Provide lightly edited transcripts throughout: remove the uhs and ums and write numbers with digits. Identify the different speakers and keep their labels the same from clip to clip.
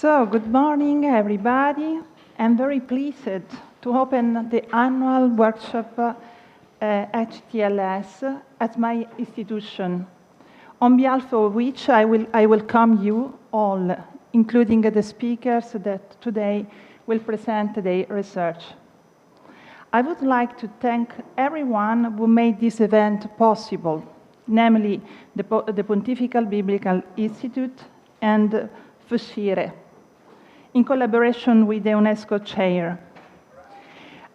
Speaker 1: So, good morning, everybody. I'm very pleased to open the annual workshop HTLS at my institution, on behalf of which I welcome you all, including the speakers that today will present their research. I would like to thank everyone who made this event possible, namely the Pontifical Biblical Institute and FSCIRE, in collaboration with the UNESCO Chair.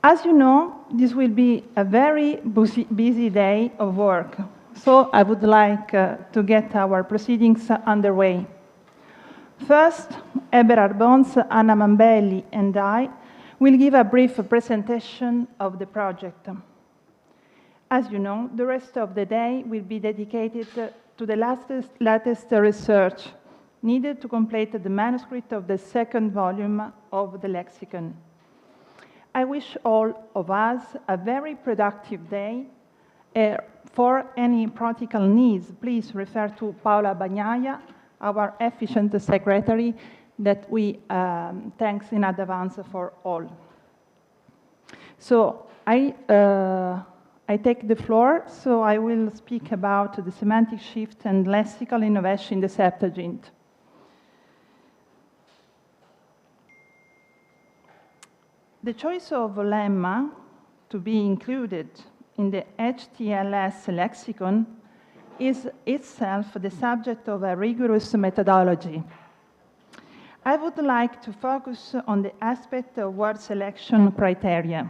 Speaker 1: As you know, this will be a very busy day of work, so I would like to get our proceedings underway. First, Eberhard Bons, Anna Mambelli, and I will give a brief presentation of the project. As you know, the rest of the day will be dedicated to the latest research needed to complete the manuscript of the second volume of the Lexicon. I wish all of us a very productive day. For any practical needs, please refer to Paola Bagnaia, our efficient secretary, that we thanks in advance for all. So I take the floor, so I will speak about the semantic shift and lexical innovation in the Septuagint. The choice of a lemma to be included in the HTLS lexicon is itself the subject of a rigorous methodology. I would like to focus on the aspect of word selection criteria.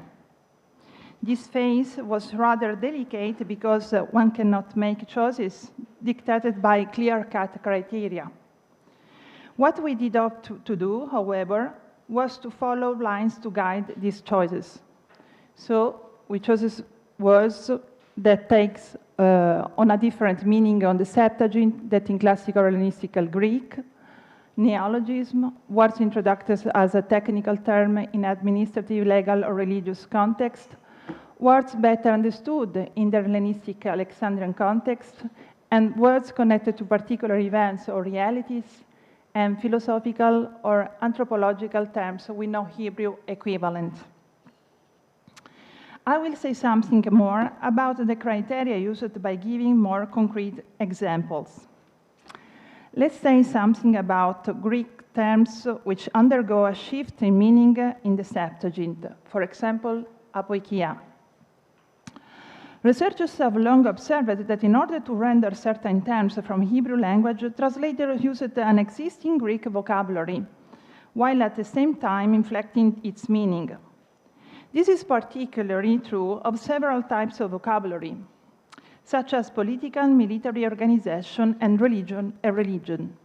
Speaker 1: This phase was rather delicate because one cannot make choices dictated by clear-cut criteria. What we did opt to do, however, was to follow lines to guide these choices. So we chose words that takes on a different meaning on the Septuagint that in classical Hellenistic Greek, neologism, words introduced as a technical term in administrative, legal, or religious context, words better understood in the Hellenistic Alexandrian context, and words connected to particular events or realities, and philosophical or anthropological terms with no Hebrew equivalent. I will say something more about the criteria used by giving more concrete examples. Let's say something about Greek terms which undergo a shift in meaning in the Septuagint, for example, apoikia. Researchers have long observed that in order to render certain terms from Hebrew language, translators used an existing Greek vocabulary, while at the same time inflecting its meaning. This is particularly true of several types of vocabulary, such as political, military organization, and religion.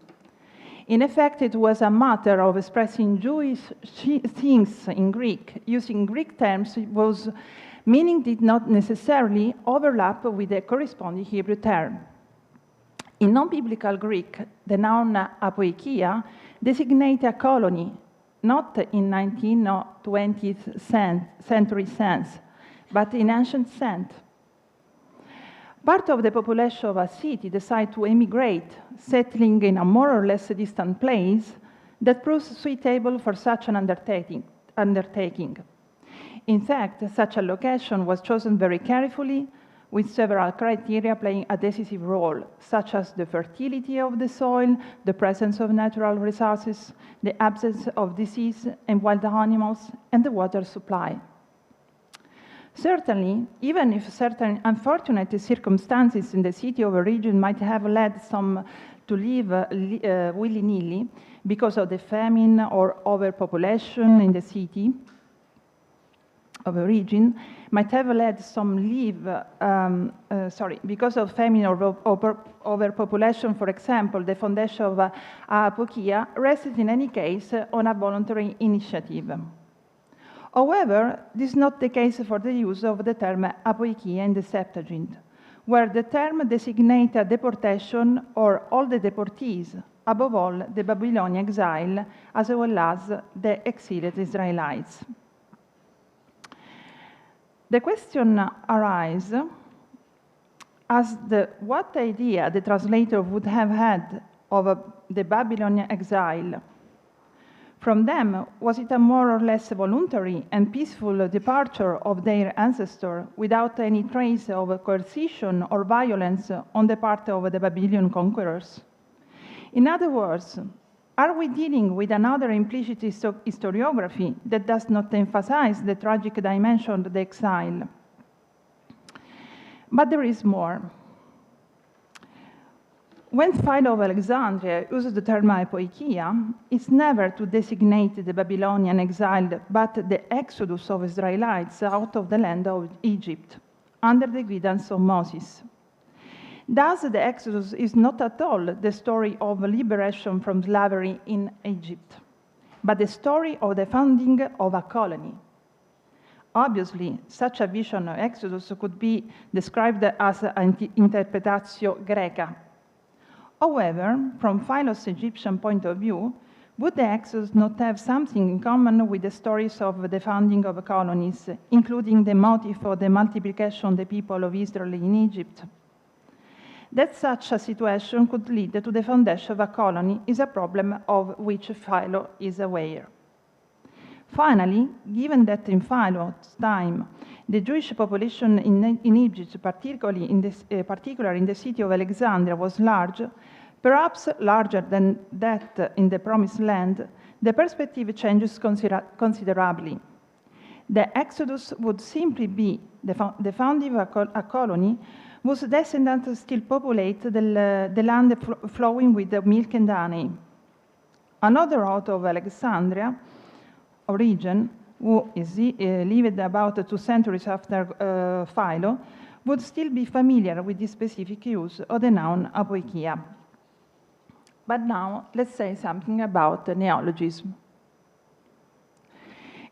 Speaker 1: In effect, it was a matter of expressing Jewish things in Greek, using Greek terms whose meaning did not necessarily overlap with the corresponding Hebrew term. In non-biblical Greek, the noun apoikia designates a colony, not in 19th or 20th century sense, but in ancient sense. Part of the population of a city decide to emigrate, settling in a more or less distant place that proves suitable for such an undertaking. In fact, such a location was chosen very carefully, with several criteria playing a decisive role, such as the fertility of the soil, the presence of natural resources, the absence of disease and wild animals, and the water supply. Certainly, even if certain unfortunate circumstances in the city of origin might have led some to live willy-nilly because of the famine or overpopulation in the city of origin, might have led some because of famine or overpopulation, for example, the foundation of apoikia rested in any case on a voluntary initiative. However, this is not the case for the use of the term apoikia in the Septuagint, where the term designates a deportation or all the deportees, above all the Babylonian exile, as well as the exiled Israelites. The question arises as what idea the translator would have had of the Babylonian exile. From them, was it a more or less voluntary and peaceful departure of their ancestor without any trace of coercion or violence on the part of the Babylonian conquerors? In other words, are we dealing with another implicit historiography that does not emphasize the tragic dimension of the exile? But there is more. When Philo of Alexandria uses the term apoikia, it's never to designate the Babylonian exile, but the exodus of Israelites out of the land of Egypt, under the guidance of Moses. Thus, the exodus is not at all the story of liberation from slavery in Egypt, but the story of the founding of a colony. Obviously, such a vision of exodus could be described as an interpretatio Greca. However, from Philo's Egyptian point of view, would the Exodus not have something in common with the stories of the founding of colonies, including the motive for the multiplication of the people of Israel in Egypt? That such a situation could lead to the foundation of a colony is a problem of which Philo is aware. Finally, given that in Philo's time, the Jewish population in Egypt, particularly in the city of Alexandria, was large, perhaps larger than that in the Promised Land, the perspective changes considerably. The Exodus would simply be the founding of a colony whose descendants still populate the land flowing with the milk and honey. Another author of Alexandria, Origen, who lived about 2 centuries after Philo, would still be familiar with the specific use of the noun apoikia. But now, let's say something about neologism.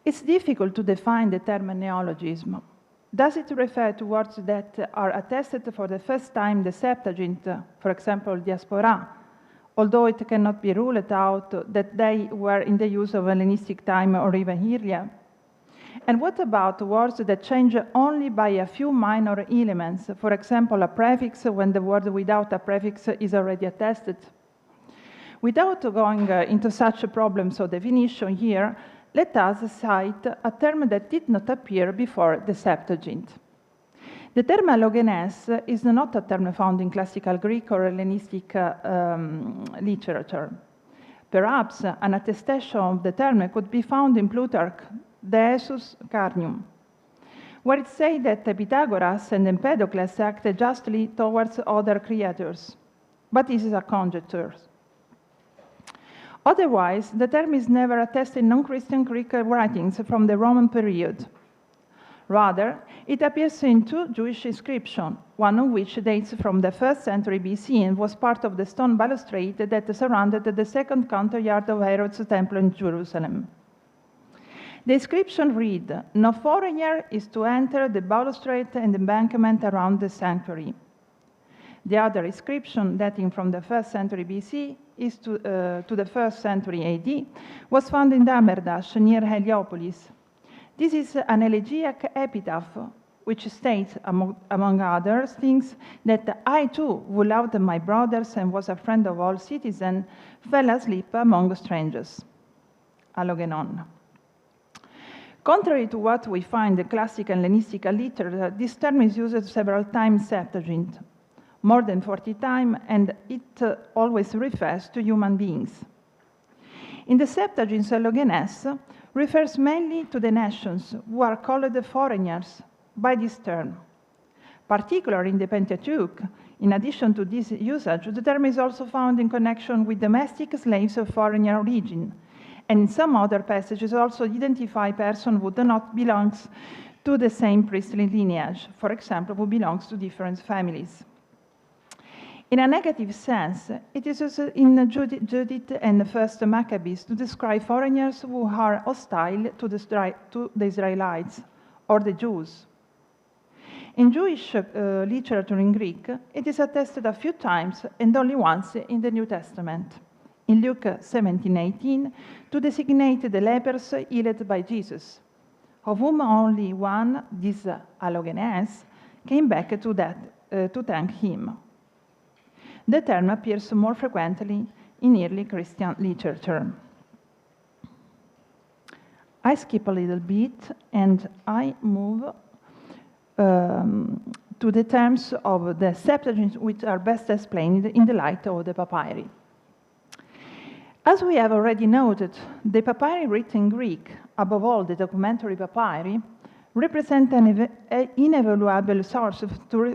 Speaker 1: It's difficult to define the term neologism. Does it refer to words that are attested for the first time the Septuagint, for example, diaspora, although it cannot be ruled out that they were in the use of Hellenistic time or even earlier? And what about words that change only by a few minor elements, for example, a prefix when the word without a prefix is already attested? Without going into such problems of definition here, let us cite a term that did not appear before the Septuagint. The term allogenes is not a term found in classical Greek or Hellenistic literature. Perhaps an attestation of the term could be found in Plutarch, De Jesus Carnium, where it says that Pythagoras and Empedocles acted justly towards other creatures. But this is a conjecture. Otherwise, the term is never attested in non-Christian Greek writings from the Roman period. Rather, it appears in 2 Jewish inscriptions, one of which dates from the 1st century BC and was part of the stone balustrade that surrounded the second courtyard of Herod's temple in Jerusalem. The inscription reads, "No foreigner is to enter the balustrade and embankment around the sanctuary." The other inscription, dating from the 1st century BC is to the 1st century AD, was found in Damerdash, near Heliopolis. This is an elegiac epitaph, which states, among other things, that I too, who loved my brothers and was a friend of all citizens, fell asleep among strangers. Allogenon. Contrary to what we find in classical and Hellenistic literature, this term is used several times in Septuagint, more than 40 times, and it always refers to human beings. In the Septuagint, allogenes refers mainly to the nations who are called foreigners by this term. Particularly in the Pentateuch, in addition to this usage, the term is also found in connection with domestic slaves of foreign origin, and in some other passages also identify persons who do not belong to the same priestly lineage, for example, who belongs to different families. In a negative sense, it is used in Judith and the First Maccabees to describe foreigners who are hostile to the Israelites or the Jews. In Jewish literature in Greek, it is attested a few times and only once in the New Testament. In Luke 17:18, to designate the lepers healed by Jesus, of whom only one, this allogenes, came back to thank him. The term appears more frequently in early Christian literature. I skip a little bit and I move to the terms of the Septuagint, which are best explained in the light of the papyri. As we have already noted, the papyri written in Greek, above all the documentary papyri, represent an invaluable source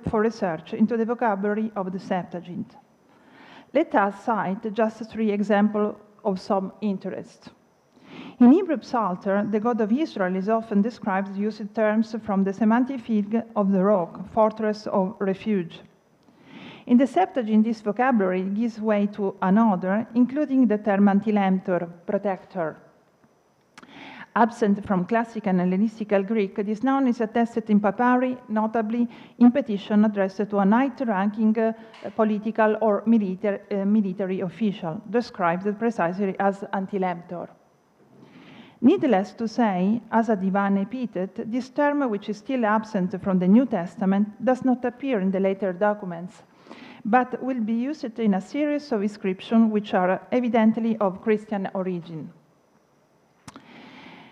Speaker 1: for research into the vocabulary of the Septuagint. Let us cite just 3 examples of some interest. In Hebrew Psalter, the God of Israel is often described using terms from the semantic field of the rock, fortress of refuge. In the Septuagint, this vocabulary gives way to another, including the term antilemtor, protector. Absent from classical and Hellenistical Greek, this noun is attested in papyri, notably in petition addressed to a high-ranking political or military official, described precisely as antilemtor. Needless to say, as a divine epithet, this term, which is still absent from the New Testament, does not appear in the later documents, but will be used in a series of inscriptions which are evidently of Christian origin.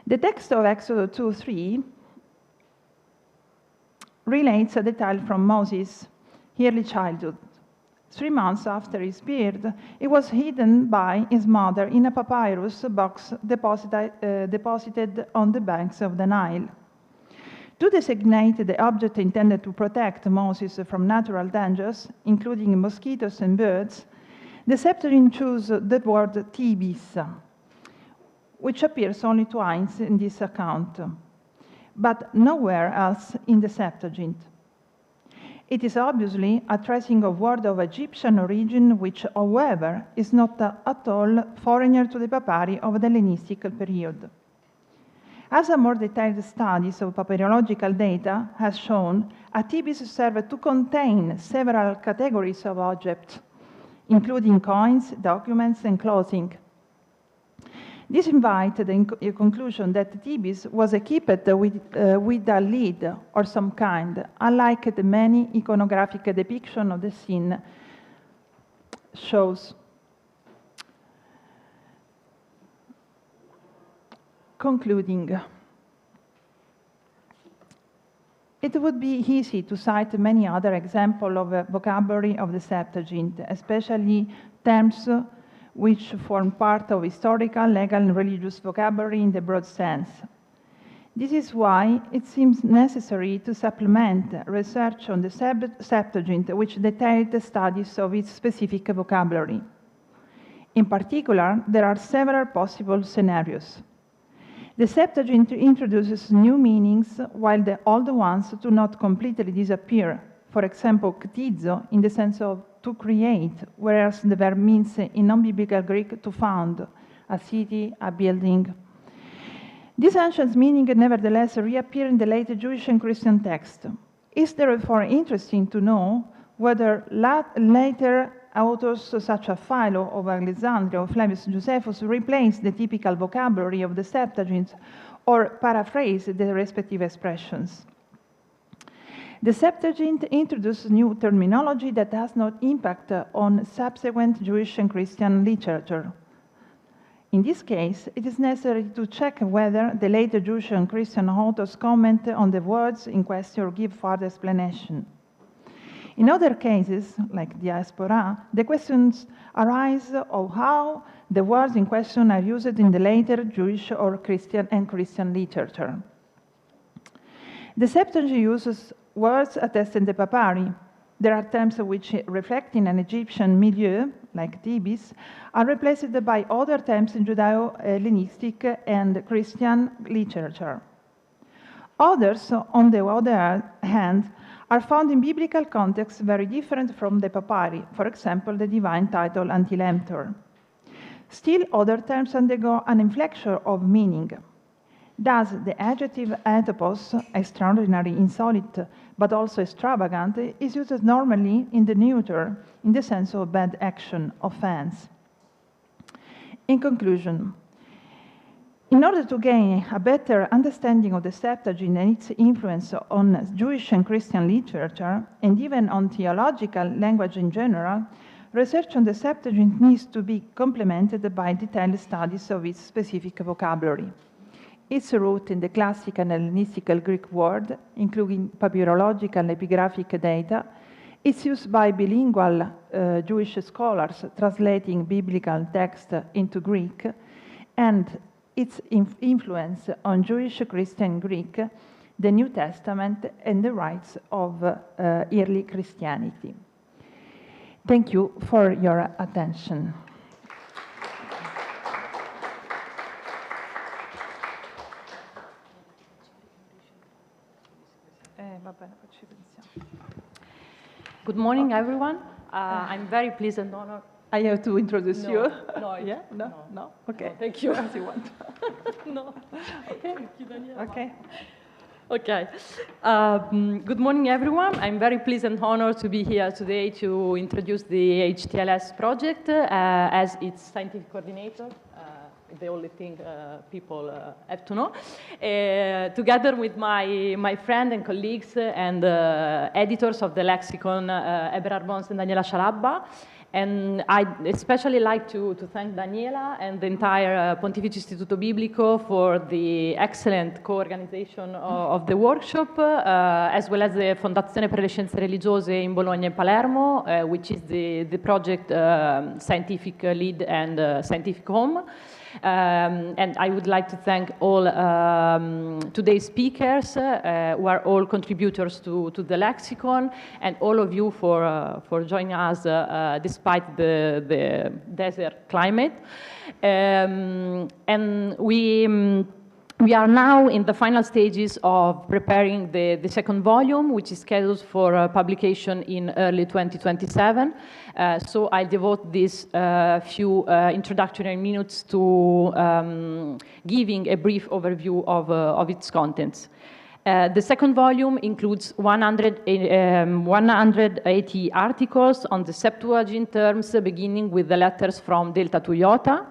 Speaker 1: The text of Exodus 2:3 relates a detail from Moses' early childhood. 3 months after his birth, he was hidden by his mother in a papyrus box deposited on the banks of the Nile. To designate the object intended to protect Moses from natural dangers, including mosquitoes and birds, the Septuagint chose the word tibis, which appears only twice in this account, but nowhere else in the Septuagint. It is obviously a tracing of word of Egyptian origin, which, however, is not at all foreigner to the papyri of the Hellenistic period. As a more detailed study of papyrological data has shown, a tibis served to contain several categories of objects, including coins, documents, and clothing. This invites the conclusion that tibis was equipped with a lid or some kind, unlike the many iconographic depictions of the scene shows. Concluding, it would be easy to cite many other examples of vocabulary of the Septuagint, especially terms which form part of historical, legal, and religious vocabulary in the broad sense. This is why it seems necessary to supplement research on the Septuagint, which detailed studies of its specific vocabulary. In particular, there are several possible scenarios. The Septuagint introduces new meanings, while the old ones do not completely disappear. For example, ktizo, in the sense of to create, whereas the verb means in non-biblical Greek to found, a city, a building. These ancient meanings nevertheless reappear in the later Jewish and Christian text. It's therefore interesting to know whether later authors such as Philo of Alexandria or Flavius Josephus replaced the typical vocabulary of the Septuagint or paraphrased the respective expressions. The Septuagint introduced new terminology that has no impact on subsequent Jewish and Christian literature. In this case, it is necessary to check whether the later Jewish and Christian authors comment on the words in question or give further explanation. In other cases, like diaspora, the questions arise of how the words in question are used in the later Jewish or Christian literature. The Septuagint uses words attested in the papyri. There are terms which, reflecting an Egyptian milieu, like tibis, are replaced by other terms in Judeo-Hellenistic and Christian literature. Others, on the other hand, are found in biblical contexts very different from the papyri, for example, the divine title antilemtor. Still, other terms undergo an inflection of meaning. Thus, the adjective etopos, extraordinary, insolite, but also extravagant, is used normally in the neuter, in the sense of bad action, offense. In conclusion, in order to gain a better understanding of the Septuagint and its influence on Jewish and Christian literature, and even on theological language in general, research on the Septuagint needs to be complemented by detailed studies of its specific vocabulary. its root in the classical and Hellenistical Greek word, including papyrological and epigraphic data, it's used by bilingual Jewish scholars translating biblical text into Greek, and its influence on Jewish, Christian, Greek, the New Testament, and the rites of early Christianity. Thank you for your attention.
Speaker 2: Good morning, everyone. I'm very pleased and honored.
Speaker 1: I have to introduce you?
Speaker 2: No.
Speaker 1: Yeah? No? Okay.
Speaker 2: No, thank you.
Speaker 1: As you want.
Speaker 2: No.
Speaker 1: Okay.
Speaker 2: Thank you, Daniela.
Speaker 1: Okay.
Speaker 2: Okay. Good morning, everyone. I'm very pleased and honored to be here today to introduce the HTLS project as its scientific coordinator. The only thing people have to know. Together with my friend and colleagues and editors of the Lexicon, Eberhard Bons and Daniela Scialabba. And I'd especially like to thank Daniela and the entire Pontificio Istituto Biblico for the excellent co-organization of the workshop, as well as the Fondazione per le Scienze Religiose in Bologna and Palermo, which is the project scientific lead and scientific home. And I would like to thank all today's speakers, who are all contributors to the Lexicon, and all of you for joining us despite the desert climate. And we are now in the final stages of preparing the second volume, which is scheduled for publication in early 2027. So I devote these few introductory minutes to giving a brief overview of its contents. The second volume includes 180 articles on the Septuagint terms, beginning with the letters from Delta to Iota.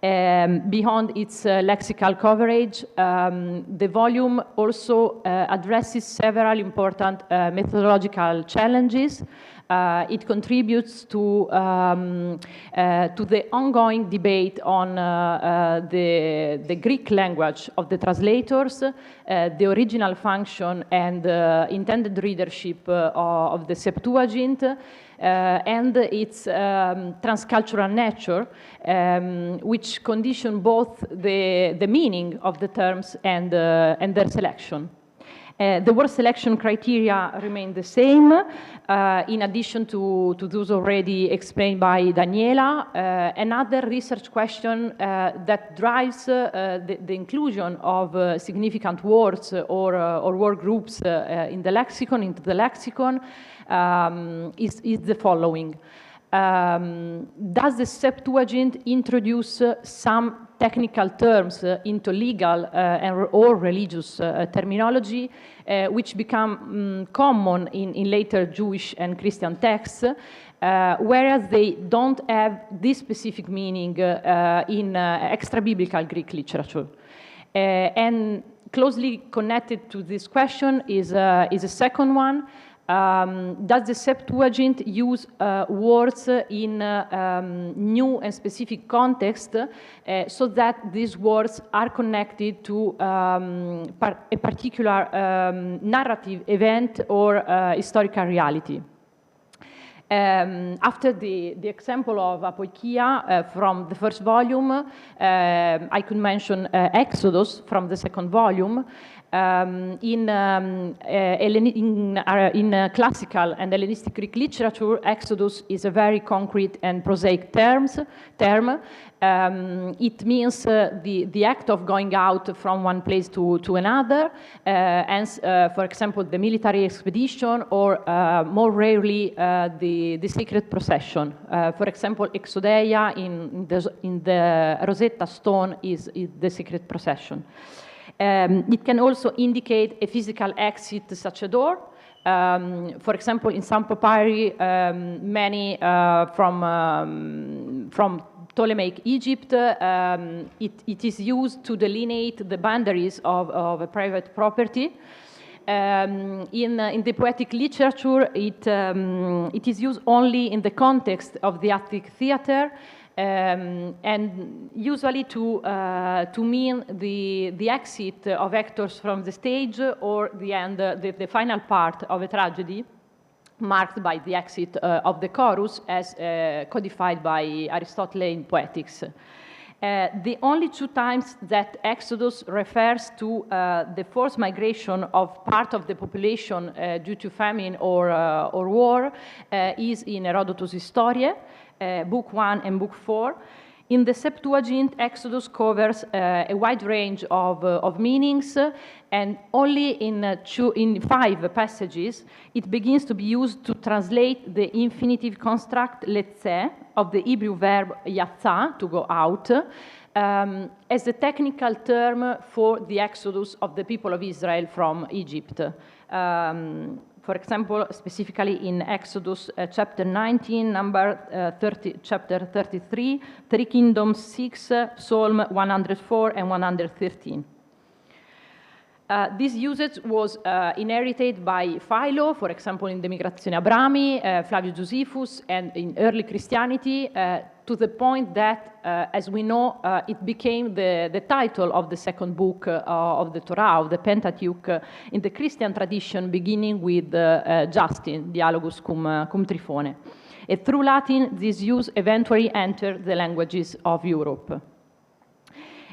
Speaker 2: Beyond its lexical coverage, the volume also addresses several important methodological challenges. It contributes to the ongoing debate on the Greek language of the translators, the original function and intended readership of the Septuagint, and its transcultural nature, which condition both the meaning of the terms and their selection. The word selection criteria remain the same, in addition to those already explained by Daniela. Another research question that drives the inclusion of significant words or word groups into the lexicon is the following. Does the Septuagint introduce some technical terms into legal or religious terminology, which become common in later Jewish and Christian texts, whereas they don't have this specific meaning in extra-biblical Greek literature? And closely connected to this question is a second one. Does the Septuagint use words in new and specific context so that these words are connected to a particular narrative event or historical reality? After the example of apoikia from the first volume, I could mention Exodus from the second volume. In classical and Hellenistic Greek literature, Exodus is a very concrete and prosaic term. It means the act of going out from one place to another, and for example, the military expedition, or more rarely, the sacred procession. For example, Exodeia in the Rosetta Stone is the sacred procession. It can also indicate a physical exit, such a door. For example, in some papyri, many from Ptolemaic Egypt, it is used to delineate the boundaries of a private property. In the poetic literature, it is used only in the context of the Attic theater, and usually to mean the exit of actors from the stage or the end, the final part of a tragedy, marked by the exit of the chorus as codified by Aristotle in Poetics. The only two times that Exodus refers to the forced migration of part of the population due to famine or war is in Herodotus' Historiae, Book 1 and Book 4. In the Septuagint, Exodus covers a wide range of meanings, and only in 5 passages it begins to be used to translate the infinitive construct letze of the Hebrew verb yatsa, to go out, as a technical term for the exodus of the people of Israel from Egypt. For example, specifically in Exodus chapter 19, chapter 33, 3 Kingdoms 6, Psalm 104 and 113. This usage was inherited by Philo, for example, in the Migrazione Abrami, Flavius Josephus, and in early Christianity, to the point that, as we know, it became the title of the second book of the Torah, of the Pentateuch, in the Christian tradition, beginning with Justin, Dialogus cum Trifone. And through Latin, this use eventually entered the languages of Europe.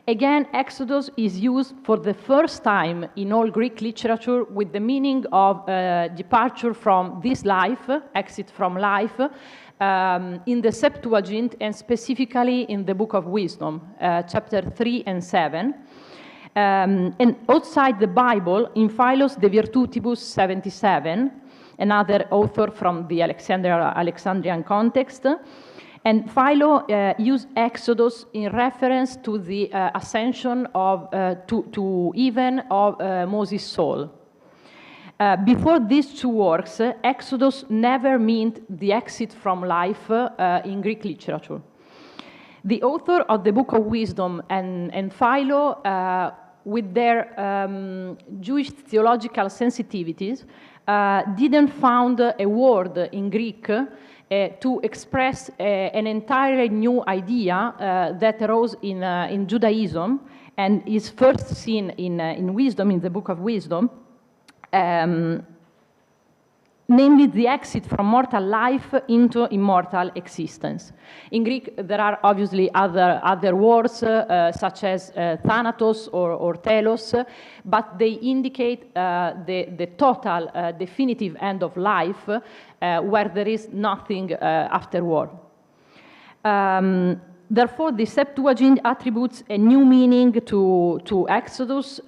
Speaker 2: Again, Exodus is used for the first time in all Greek literature with the meaning of departure from this life, exit from life, in the Septuagint and specifically in the Book of Wisdom, chapter 3 and 7. And outside the Bible, in Philos de Virtutibus 77, another author from the Alexandrian context. And Philo used Exodus in reference to the ascension of, to even of Moses' soul. Before these two works, Exodus never meant the exit from life in Greek literature. The author of the Book of Wisdom and Philo, with their Jewish theological sensitivities, didn't found a word in Greek to express an entirely new idea that arose in Judaism and is first seen in Wisdom, in the Book of Wisdom, namely the exit from mortal life into immortal existence. In Greek, there are obviously other words, such as thanatos or telos, but they indicate the total, definitive end of life, where there is nothing afterward. Therefore, the Septuagint attributes a new meaning to Exodus.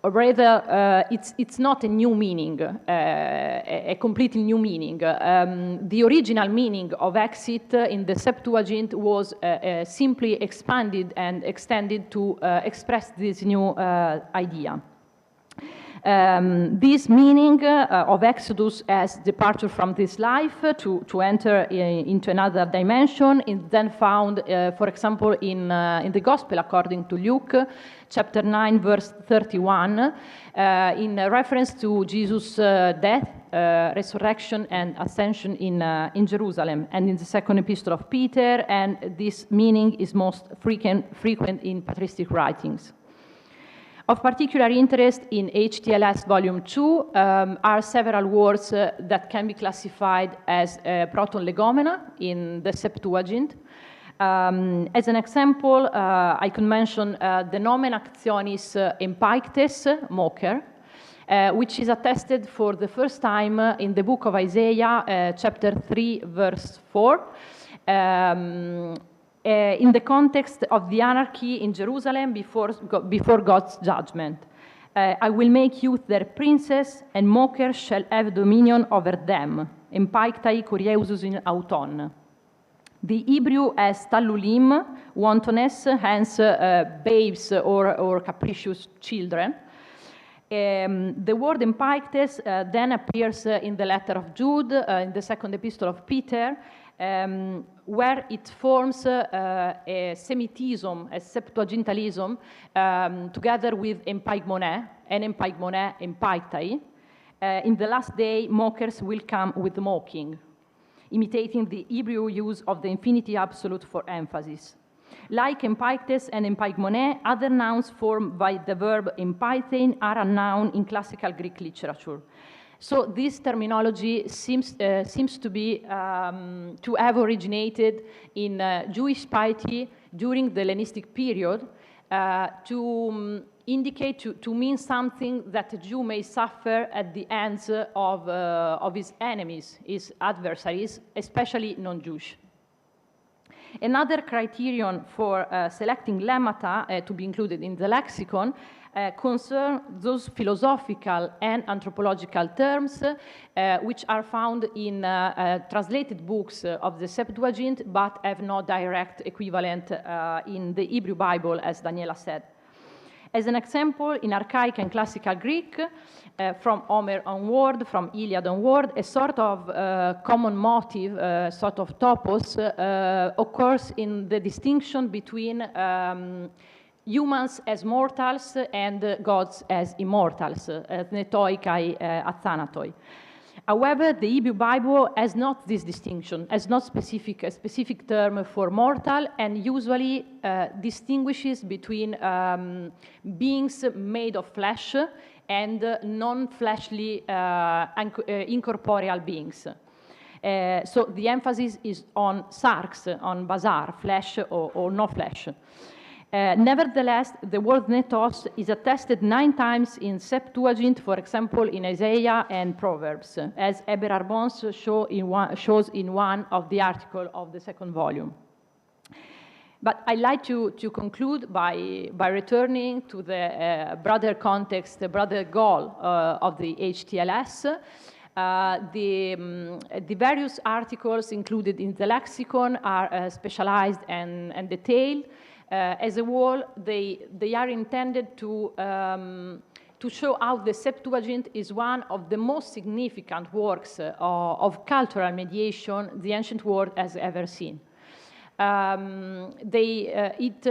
Speaker 2: Or rather, it's not a new meaning, a completely new meaning. The original meaning of exit in the Septuagint was simply expanded and extended to express this new idea. This meaning of Exodus as departure from this life to enter into another dimension is then found, for example, in the Gospel according to Luke, chapter 9, verse 31, in reference to Jesus' death, resurrection, and ascension in Jerusalem, and in the second epistle of Peter, and this meaning is most frequent in patristic writings. Of particular interest in HTLS volume 2 are several words that can be classified as proton-legomena in the Septuagint. As an example, I can mention the nomen actionis empaictes, mocker, which is attested for the first time in the book of Isaiah, chapter 3, verse 4, in the context of the anarchy in Jerusalem before God's judgment. I will make you their princess, and mockers shall have dominion over them. Empaictai curieusus in auton. The Hebrew as tallulim, wantoness, hence babes or capricious children. The word empaictes then appears in the letter of Jude, in the second epistle of Peter, where it forms a Semitism, a Septuagintalism, together with empaigmone, and empaigmone, empaictai. In the last day, mockers will come with mocking. imitating the Hebrew use of the infinitive absolute for emphasis. Like empiktes and empikmone, other nouns formed by the verb empaithein are a noun in classical Greek literature. So this terminology seems to be to have originated in Jewish piety during the Hellenistic period to indicate, to mean something that a Jew may suffer at the hands of his enemies, his adversaries, especially non-Jewish. Another criterion for selecting lemmata to be included in the lexicon concern those philosophical and anthropological terms which are found in translated books of the Septuagint but have no direct equivalent in the Hebrew Bible, as Daniela said. As an example, in archaic and classical Greek, from Homer onward, from Iliad onward, a sort of common motive, sort of topos, occurs in the distinction between humans as mortals and gods as immortals, netoi kai athanatoi. However, the Hebrew Bible has not this distinction, has not a specific term for mortal, and usually distinguishes between beings made of flesh and non-fleshly incorporeal beings. So the emphasis is on sarx, on basar, flesh or no flesh. Nevertheless, the word netos is attested 9 times in Septuagint, for example, in Isaiah and Proverbs, as Eberhard Bons shows in one of the articles of the 2nd volume. But I'd like to conclude by returning to the broader context, the broader goal of the HTLS. The various articles included in the lexicon are specialized and detailed. As a whole, they are intended to show how the Septuagint is one of the most significant works of cultural mediation the ancient world has ever seen.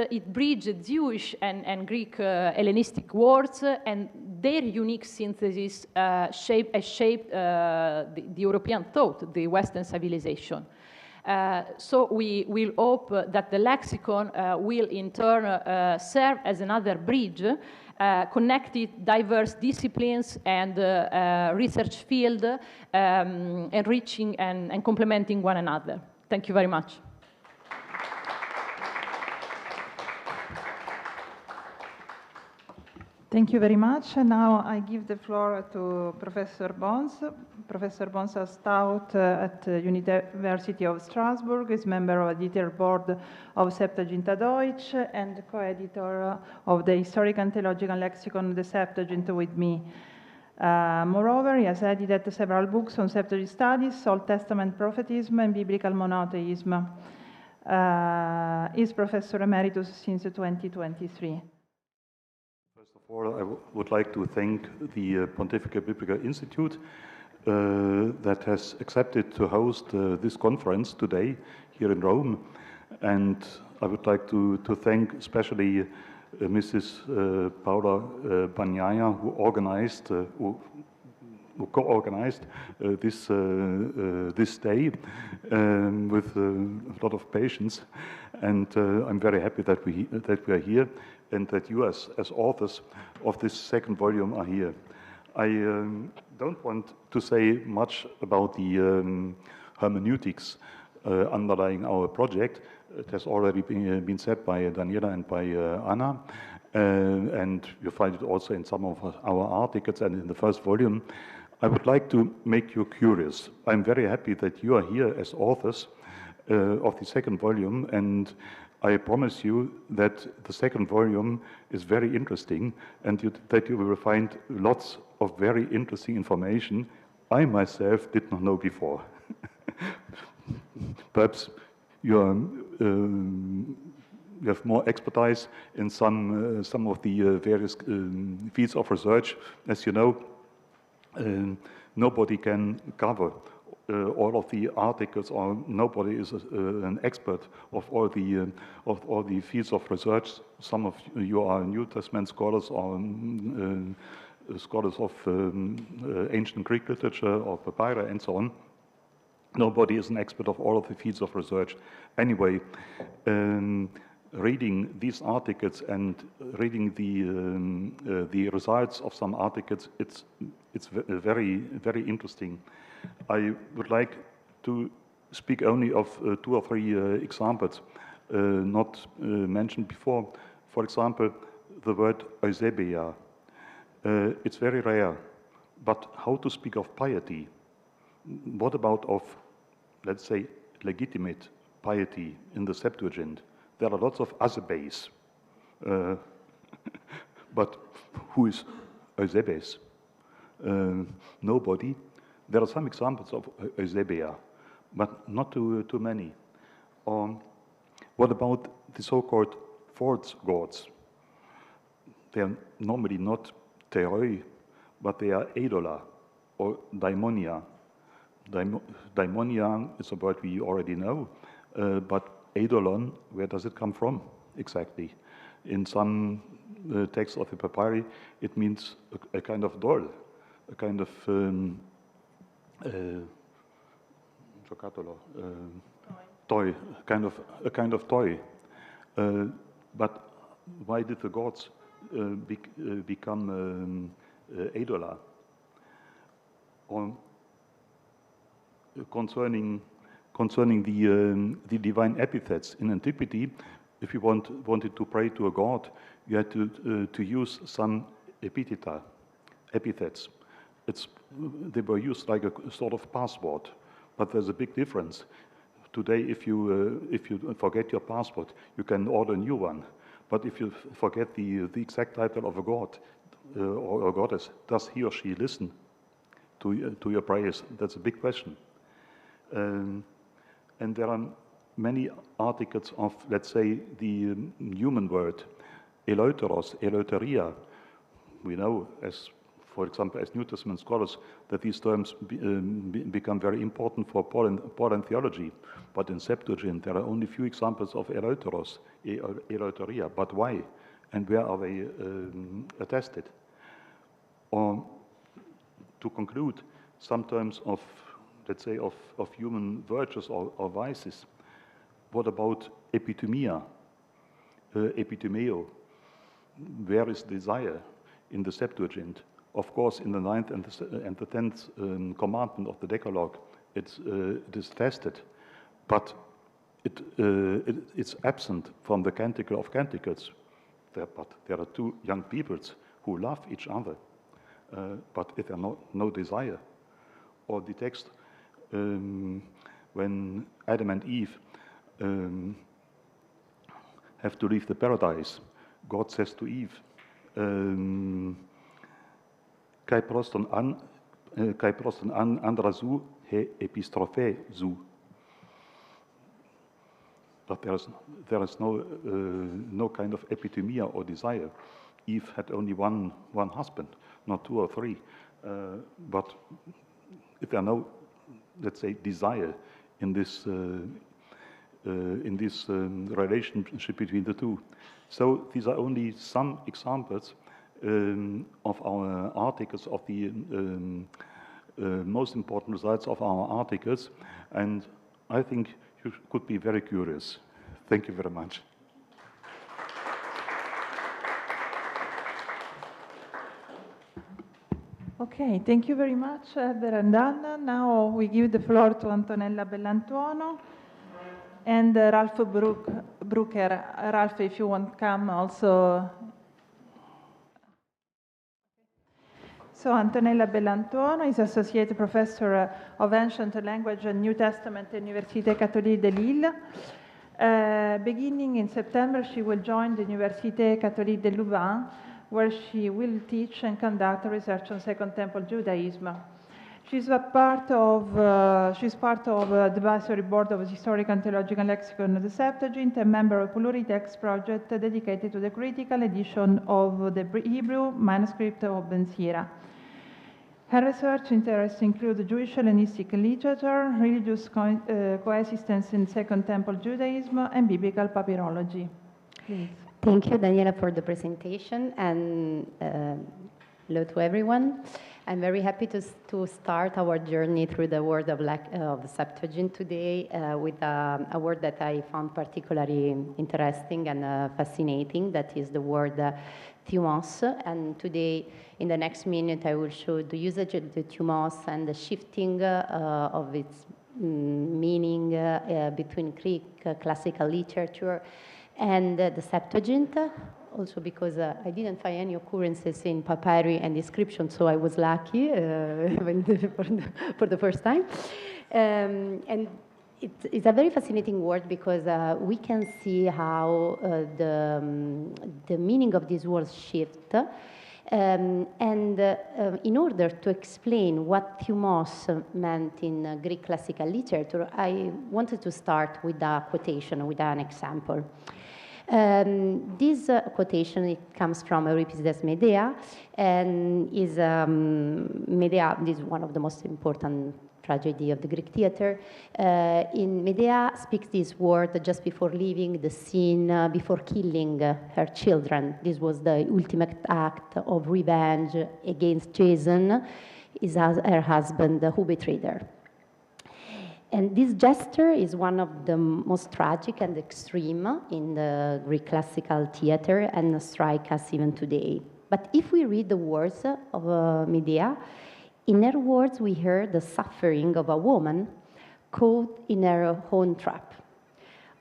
Speaker 2: It bridged Jewish and Greek Hellenistic words, and their unique synthesis shaped the European thought, the Western civilization. So we will hope that the lexicon will in turn serve as another bridge connecting diverse disciplines and research field, enriching and complementing one another. Thank you very much.
Speaker 1: Thank you very much. And now I give the floor to Professor Bons. Professor Bons has taught at the University of Strasbourg, is member of the editor board of Septuaginta Deutsch and co-editor of the Historical and Theological Lexicon of the Septuagint with me. Moreover, he has edited several books on Septuagint studies, Old Testament prophetism, and biblical monotheism. Is Professor Emeritus since 2023.
Speaker 3: First of all, I would like to thank the Pontifical Biblical Institute that has accepted to host this conference today here in Rome. And I would like to thank especially Mrs. Paula Bagnaia, who co-organized this day with a lot of patience. And I'm very happy that we are here, and that you as authors of this 2nd volume are here. I don't want to say much about the hermeneutics underlying our project. It has already been said by Daniela and by Anna, and you find it also in some of our articles and in the 1st volume. I would like to make you curious. I'm very happy that you are here as authors of the 2nd volume, and I promise you that the 2nd volume is very interesting, and that you will find lots of very interesting information I myself did not know before. Perhaps you have more expertise in some of the various fields of research. As you know, nobody can cover all of the articles, or nobody is an expert of all the fields of research. Some of you are New Testament scholars, or scholars of ancient Greek literature or papyri and so on. Nobody is an expert of all of the fields of research. Anyway, reading these articles and reading the results of some articles, it's very, very interesting. I would like to speak only of 2 or 3 examples not mentioned before. For example, the word Eusebia. It's very rare, but how to speak of piety? What about of, let's say, legitimate piety in the Septuagint? There are lots of Eusebes, but who is Eusebes? Nobody. There are some examples of Eusebia, but not too many. What about the so-called false gods? They are normally not theoi, but they are eidola or daimonia. Daimonia is a word we already know, but eidolon, where does it come from exactly? In some texts of the papyri, it means a kind of doll, a kind of toy, a kind of toy. But why did the gods become eidola? Concerning the divine epithets in antiquity, if you wanted to pray to a god, you had to use some epithets. They were used like a sort of password, but there's a big difference. Today, if you forget your password, you can order a new one. But if you forget the exact title of a god or a goddess, does he or she listen to your prayers? That's a big question. And there are many articles of, let's say, the human word, eleuteros, eleuteria. We know, as for example, as New Testament scholars, that these terms become very important for Pauline theology. But in Septuagint, there are only few examples of eleuteros, eleuteria. But why? And where are they attested? Or to conclude, some terms of, let's say, of human virtues or vices. What about epitomia, epitomeo? Where is desire in the Septuagint? Of course, in the 9th and the 10th commandment of the Decalogue, it is tested, but it's absent from the Canticle of Canticles. But there are 2 young peoples who love each other, but if there are no desire. Or the text when Adam and Eve have to leave the paradise, God says to Eve, kai proston andrasu he epistrophe zu. But there is no kind of epitomia or desire. Eve had only one husband, not 2 or 3. But if there are no, let's say, desire in this relationship between the 2. So these are only some examples of our articles, of the most important results of our articles, and I think you could be very curious. Thank you very much.
Speaker 1: Okay, thank you very much, Eberhard. Now we give the floor to Antonella Bellantuono and Ralph Brucker. Ralph, if you want to come also. So Antonella Bellantuono is Associate Professor of Ancient Language and New Testament at Université Catholique de Lille. Beginning in September, she will join the Université Catholique de Louvain, where she will teach and conduct research on Second Temple Judaism. She's part of the advisory board of the Historical and Theological Lexicon of the Septuagint, a member of a pluritext project dedicated to the critical edition of the Hebrew manuscript of Ben Sira. Her research interests include Jewish Hellenistic literature, religious coexistence in Second Temple Judaism, and biblical papyrology. Please.
Speaker 4: Thank you, Daniela, for the presentation, and hello to everyone. I'm very happy to start our journey through the word of the Septuagint today with a word that I found particularly interesting and fascinating, that is the word thumos. And today, in the next minute, I will show the usage of the thumos and the shifting of its meaning between Greek classical literature and the Septuagint. Also because I didn't find any occurrences in papyri and inscription, so I was lucky for the first time. And it's a very fascinating word because we can see how the meaning of these words shift. In order to explain what thumos meant in Greek classical literature, I wanted to start with a quotation, with an example. This quotation, it comes from Euripides' Medea, and is Medea. This is one of the most important tragedy of the Greek theater. In Medea speaks this word just before leaving the scene, before killing her children. This was the ultimate act of revenge against Jason, her husband, who betrayed her. And this gesture is one of the most tragic and extreme in the Greek classical theater and strikes us even today. But if we read the words of Medea, in her words we hear the suffering of a woman caught in her own trap,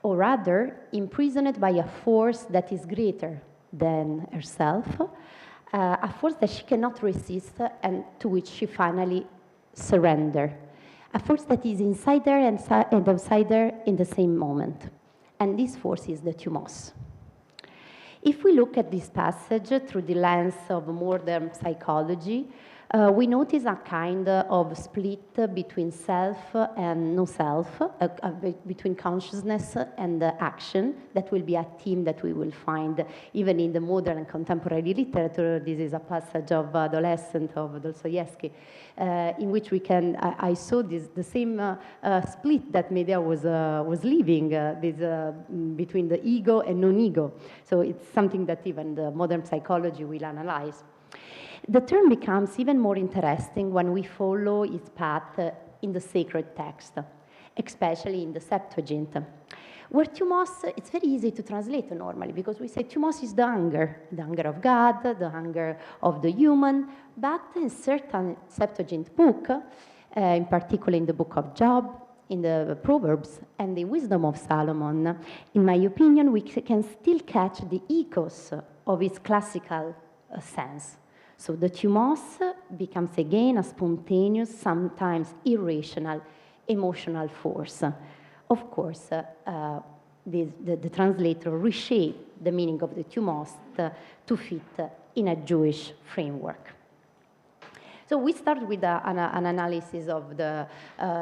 Speaker 4: or rather imprisoned by a force that is greater than herself, a force that she cannot resist and to which she finally surrenders. A force that is inside her and outside her in the same moment. And this force is the thumos. If we look at this passage through the lens of modern psychology, we notice a kind of split between self and no self, between consciousness and action. That will be a theme that we will find even in the modern and contemporary literature. This is a passage of Adolescent of Dostoevsky, in which we can, I saw the same split that Medea was living, between the ego and non-ego. So it's something that even the modern psychology will analyze. The term becomes even more interesting when we follow its path in the sacred text, especially in the Septuagint, where thumos, it's very easy to translate normally, because we say thumos is the hunger of God, the hunger of the human, but in certain Septuagint book, in particular in the book of Job, in the Proverbs, and the Wisdom of Solomon, in my opinion, we can still catch the echoes of its classical sense. So the thumos becomes again a spontaneous, sometimes irrational, emotional force. Of course, the translator reshaped the meaning of the thumos to fit in a Jewish framework. So we start with an analysis of the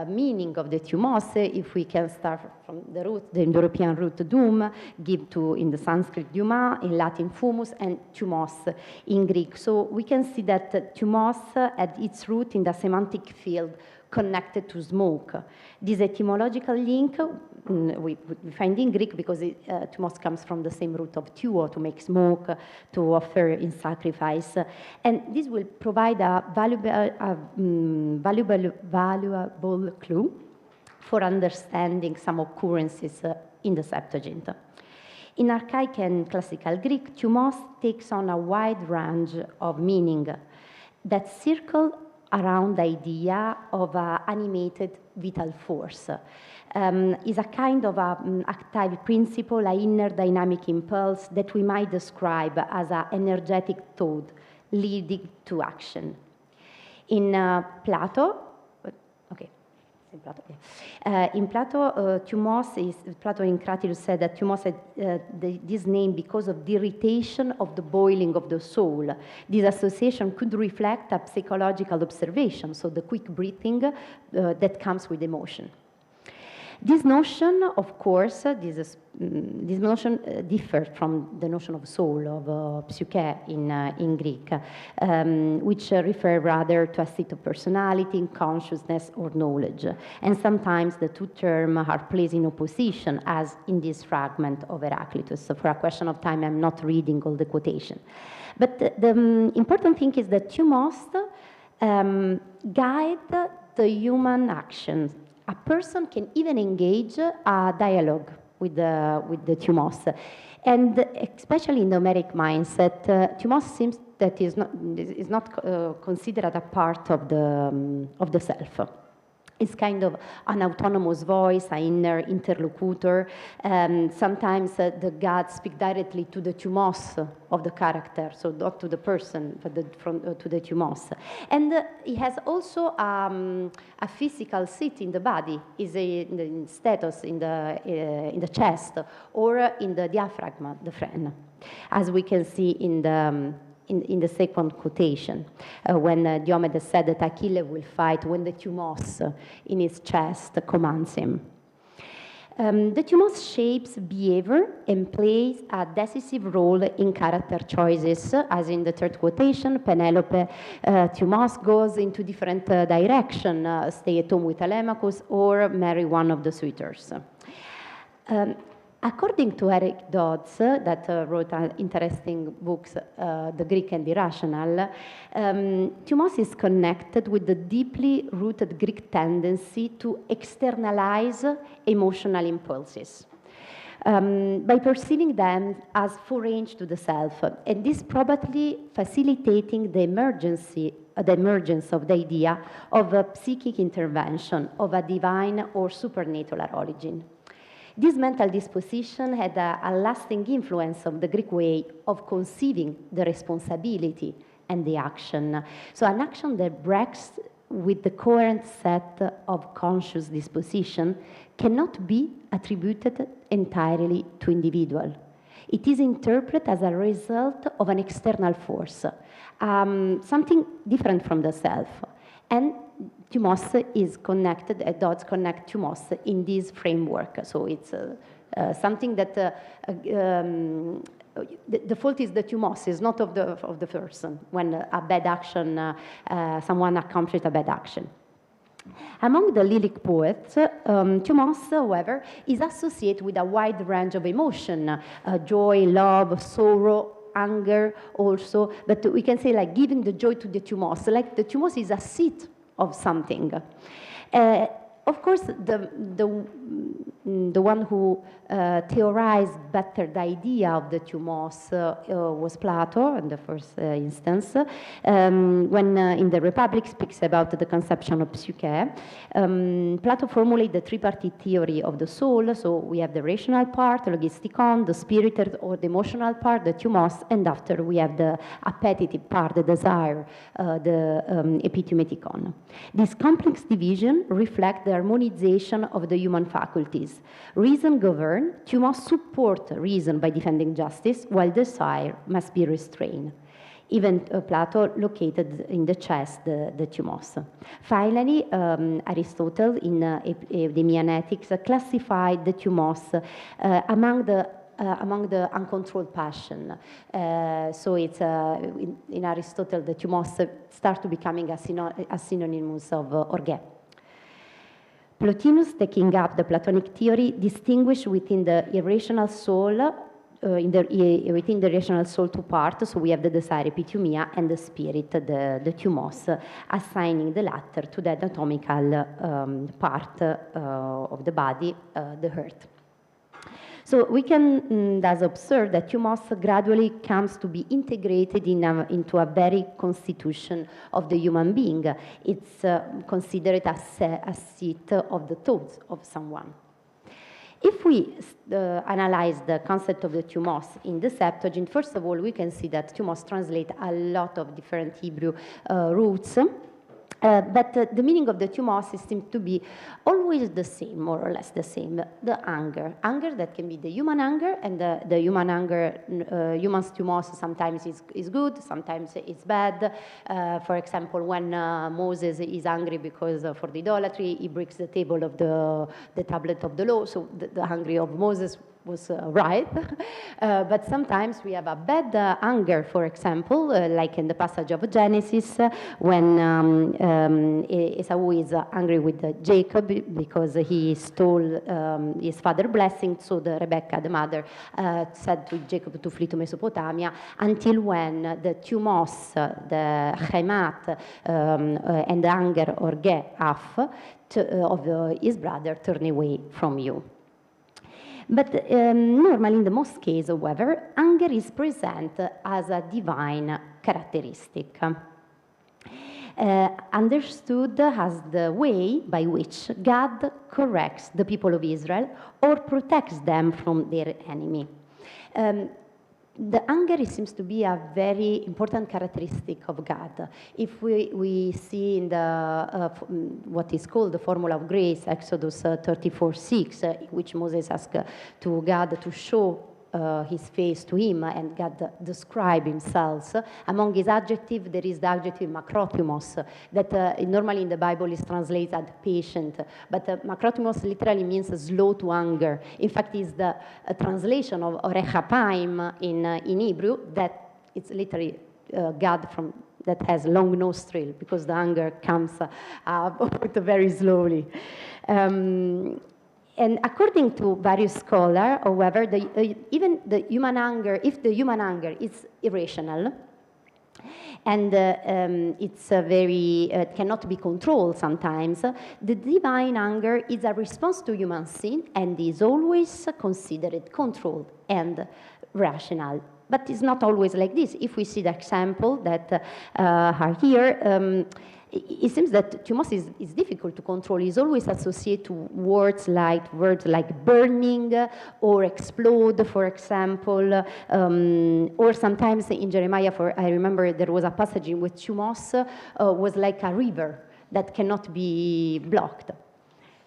Speaker 4: meaning of the thumos. If we can start from the root, the Indo-European root dum, give to in the Sanskrit duma, in Latin fumus, and thumos in Greek. So we can see that thumos had its root in the semantic field connected to smoke. This etymological link we find in Greek because thumos comes from the same root of thuo, to make smoke, to offer in sacrifice. And this will provide a valuable clue for understanding some occurrences in the Septuagint. In archaic and classical Greek, thumos takes on a wide range of meaning that circle around the idea of an animated vital force. Is a kind of active principle, an inner dynamic impulse that we might describe as an energetic thought leading to action. In Plato, thumos is, Plato in Cratylus said that thumos had this name because of the irritation of the boiling of the soul. This association could reflect a psychological observation, so the quick breathing that comes with emotion. This notion, of course, this notion differs from the notion of soul, of psyche in Greek, which refer rather to a state of personality, consciousness, or knowledge. And sometimes the two terms are placed in opposition, as in this fragment of Heraclitus. So for a question of time, I'm not reading all the quotation. But the important thing is that thumos guide the human actions. A person can even engage a dialogue with the thumos. And especially in the Homeric mindset, thumos seems that is not considered a part of the self. It's kind of an autonomous voice, an inner interlocutor. Sometimes the gods speak directly to the thumos of the character, so not to the person, but to the thumos. And it has also a physical seat in the body, is in status in the chest or in the diaphragm, the phren, as we can see in the second quotation, when Diomedes said that Achilles will fight when the thumos in his chest commands him. The thumos shapes behavior and plays a decisive role in character choices, as in the third quotation, Penelope, thumos goes into different directions, stay at home with Telemachus or marry one of the suitors. According to Eric Dodds, that wrote interesting books, The Greek and the Irrational, thumos is connected with the deeply rooted Greek tendency to externalize emotional impulses by perceiving them as foreign to the self, and this probably facilitating the emergence of the idea of a psychic intervention of a divine or supernatural origin. This mental disposition had a lasting influence of the Greek way of conceiving the responsibility and the action. So an action that breaks with the coherent set of conscious disposition cannot be attributed entirely to individual. It is interpreted as a result of an external force, something different from the self. And thumos is connected, dots connect thumos in this framework. So it's something that the fault is the thumos, is not of the person when a bad action, someone accomplished a bad action. Among the lyric poets, thumos, however, is associated with a wide range of emotion, joy, love, sorrow, anger also, but we can say like giving the joy to the thumos, like the thumos is a seat of something. Of course, the one who theorized better the idea of the thumos was Plato in the first instance, when in the Republic speaks about the conception of psyche. Plato formulated the tripartite theory of the soul, so we have the rational part, logistikon, the spirited or the emotional part, the thumos, and after we have the appetitive part, the desire, the epithumethikon. This complex division reflects the harmonization of the human faculties. Reason govern, thumos support reason by defending justice, while desire must be restrained. Even Plato located in the chest the thumos. Finally, Aristotle in the Mianetics classified the thumos among the uncontrolled passion. So it's in Aristotle the thumos start to becoming a synonymous of orge. Plotinus, taking up the Platonic theory, distinguished within the irrational soul, within the rational soul two parts. So we have the desire, epithumia, and the spirit, the thumos, assigning the latter to the anatomical part of the body, the heart. So we can thus observe that thumos gradually comes to be integrated into a very constitution of the human being. It's considered a seat of the thoughts of someone. If we analyze the concept of the thumos in the Septuagint, first of all, we can see that thumos translates a lot of different Hebrew roots. But the meaning of the thumos seems to be always the same, more or less the same, the anger. Anger that can be the human anger, and the human anger, human's thumos sometimes is good, sometimes it's bad. For example, when Moses is angry because for the idolatry, he breaks the table of the tablet of the law, so the anger of Moses was right, but sometimes we have a bad anger, for example, like in the passage of Genesis, when Esau is angry with Jacob because he stole his father's blessing, so Rebecca, the mother, said to Jacob to flee to Mesopotamia, until when the Thumos, the Chemat, and the anger or Ge'af of his brother turn away from you. But normally, in the most cases, however, anger is present as a divine characteristic, understood as the way by which God corrects the people of Israel or protects them from their enemy. The anger seems to be a very important characteristic of God. If we see in the what is called the formula of grace, Exodus 34:6, which Moses asked to God to show his face to him, and God describe himself. Among his adjectives, there is the adjective makrothumos, that normally in the Bible is translated as patient, but makrothumos literally means slow to anger. In fact, it's the translation of orechapaim in Hebrew, that it's literally God from that has long nostril, because the anger comes out very slowly. And according to various scholars, however, even the human anger, if the human anger is irrational, and it's cannot be controlled sometimes, the divine anger is a response to human sin and is always considered controlled and rational. But it's not always like this. If we see the example that are here, it seems that Thumos is difficult to control. It's always associated to words like burning or explode, for example, or sometimes in Jeremiah, I remember there was a passage in which Thumos was like a river that cannot be blocked.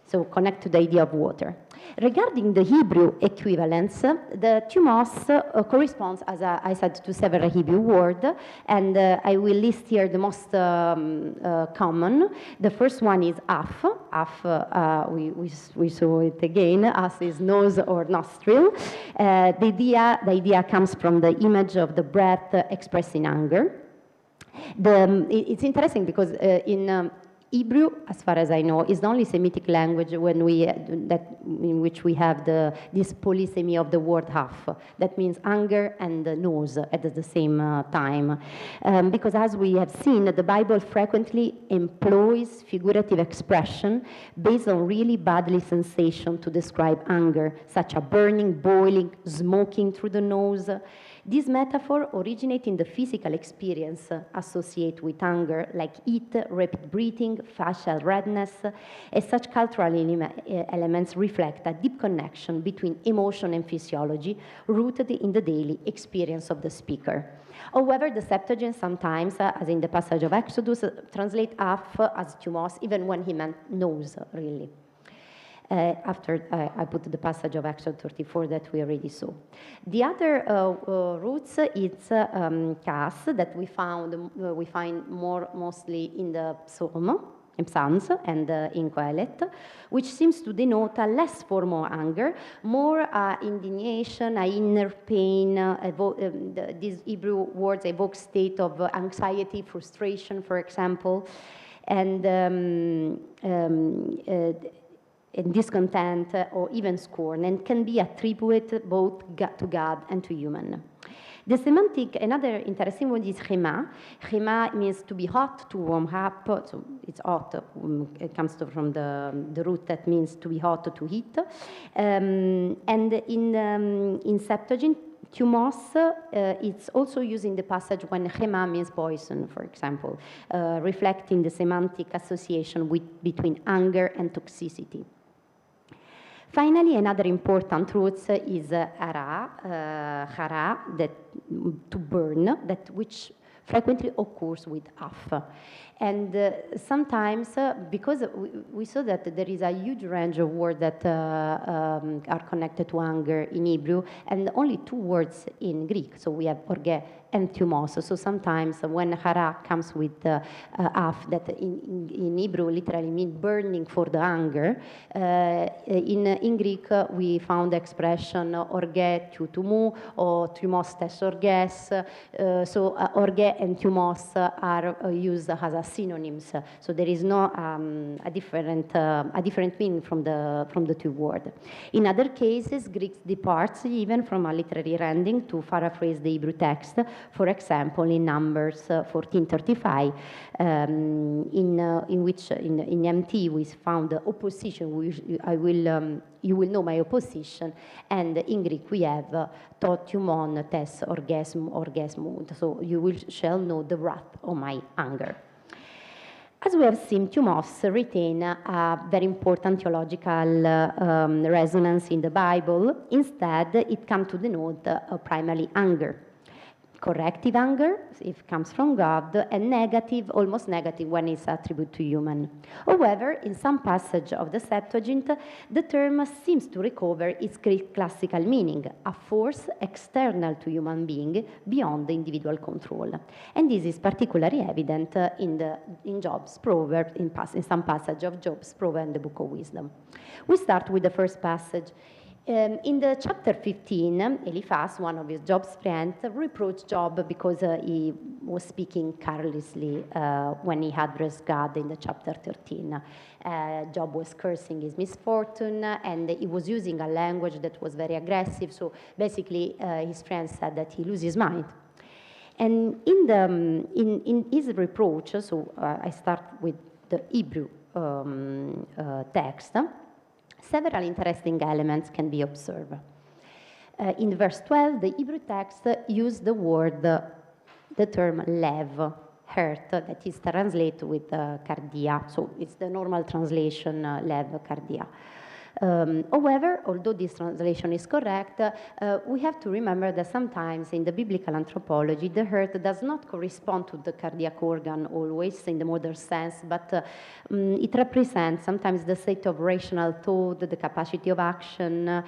Speaker 4: So connect to the idea of water. Regarding the Hebrew equivalents, the Thumos corresponds, as I said, to several Hebrew words, and I will list here the most common. The first one is af. Af, we saw it again. As is nose or nostril. The idea comes from the image of the breath expressed in anger. It's interesting because in Hebrew, as far as I know, is the only Semitic language in which we have this polysemy of the word half. That means anger and nose at the same time. Because as we have seen, the Bible frequently employs figurative expression based on really bodily sensation to describe anger, such as burning, boiling, smoking through the nose. This metaphor originates in the physical experience associated with anger, like heat, rapid breathing, facial redness, as such cultural elements reflect a deep connection between emotion and physiology rooted in the daily experience of the speaker. However, the Septuagint sometimes, as in the passage of Exodus, translate af as Thumos, even when he meant nose, really. After I put the passage of Exodus 34 that we already saw. The other roots, it's kas, that we find mostly in the Psalms and in Qohelet, which seems to denote a less form of anger, more indignation, an inner pain. These Hebrew words evoke state of anxiety, frustration, for example, and discontent or even scorn, and can be attributed both to God and to human. The semantic, another interesting one is chema. Chema means to be hot, to warm up, so it's hot. It comes from the root that means to be hot, to heat. And in Septuagint, Thumos, it's also used in the passage when chema means poison, for example, reflecting the semantic association between anger and toxicity. Finally, another important root is hara, that to burn, which frequently occurs with af. And sometimes, because we saw that there is a huge range of words that are connected to anger in Hebrew, and only 2 words in Greek. So we have orge and thumos. So sometimes when hara comes with af, that in Hebrew literally means burning for the anger, in Greek we found the expression orge thutumu or thumos tes orges. So orge and thumos are used as a synonyms. So there is no a different meaning from the two words. In other cases, Greek departs even from a literary rendering to paraphrase the Hebrew text. For example, in Numbers 14:35, in which in MT we found the opposition. You will know my opposition, and in Greek we have to thumon tes orgesmud. So you shall know the wrath of my anger. As we have seen, thumos retain a very important theological resonance in the Bible. Instead, it comes to denote primarily anger. Corrective anger, if it comes from God, and negative, almost negative, when it's attributed to human. However, in some passage of the Septuagint, the term seems to recover its Greek classical meaning, a force external to human being beyond the individual control. And this is particularly evident in Job's proverb, in some passage of Job's proverb in the Book of Wisdom. We start with the first passage. In the chapter 15, Eliphaz, one of Job's friends, reproached Job because he was speaking carelessly when he addressed God in the chapter 13. Job was cursing his misfortune, and he was using a language that was very aggressive. So basically, his friend said that he loses his mind. And in his reproach, so I start with the Hebrew text, several interesting elements can be observed. In verse 12, the Hebrew text used the term lev, heart, that is translated with cardia. So it's the normal translation, lev, cardia. However, although this translation is correct, we have to remember that sometimes in the biblical anthropology, the heart does not correspond to the cardiac organ always in the modern sense, but it represents sometimes the state of rational thought, the capacity of action,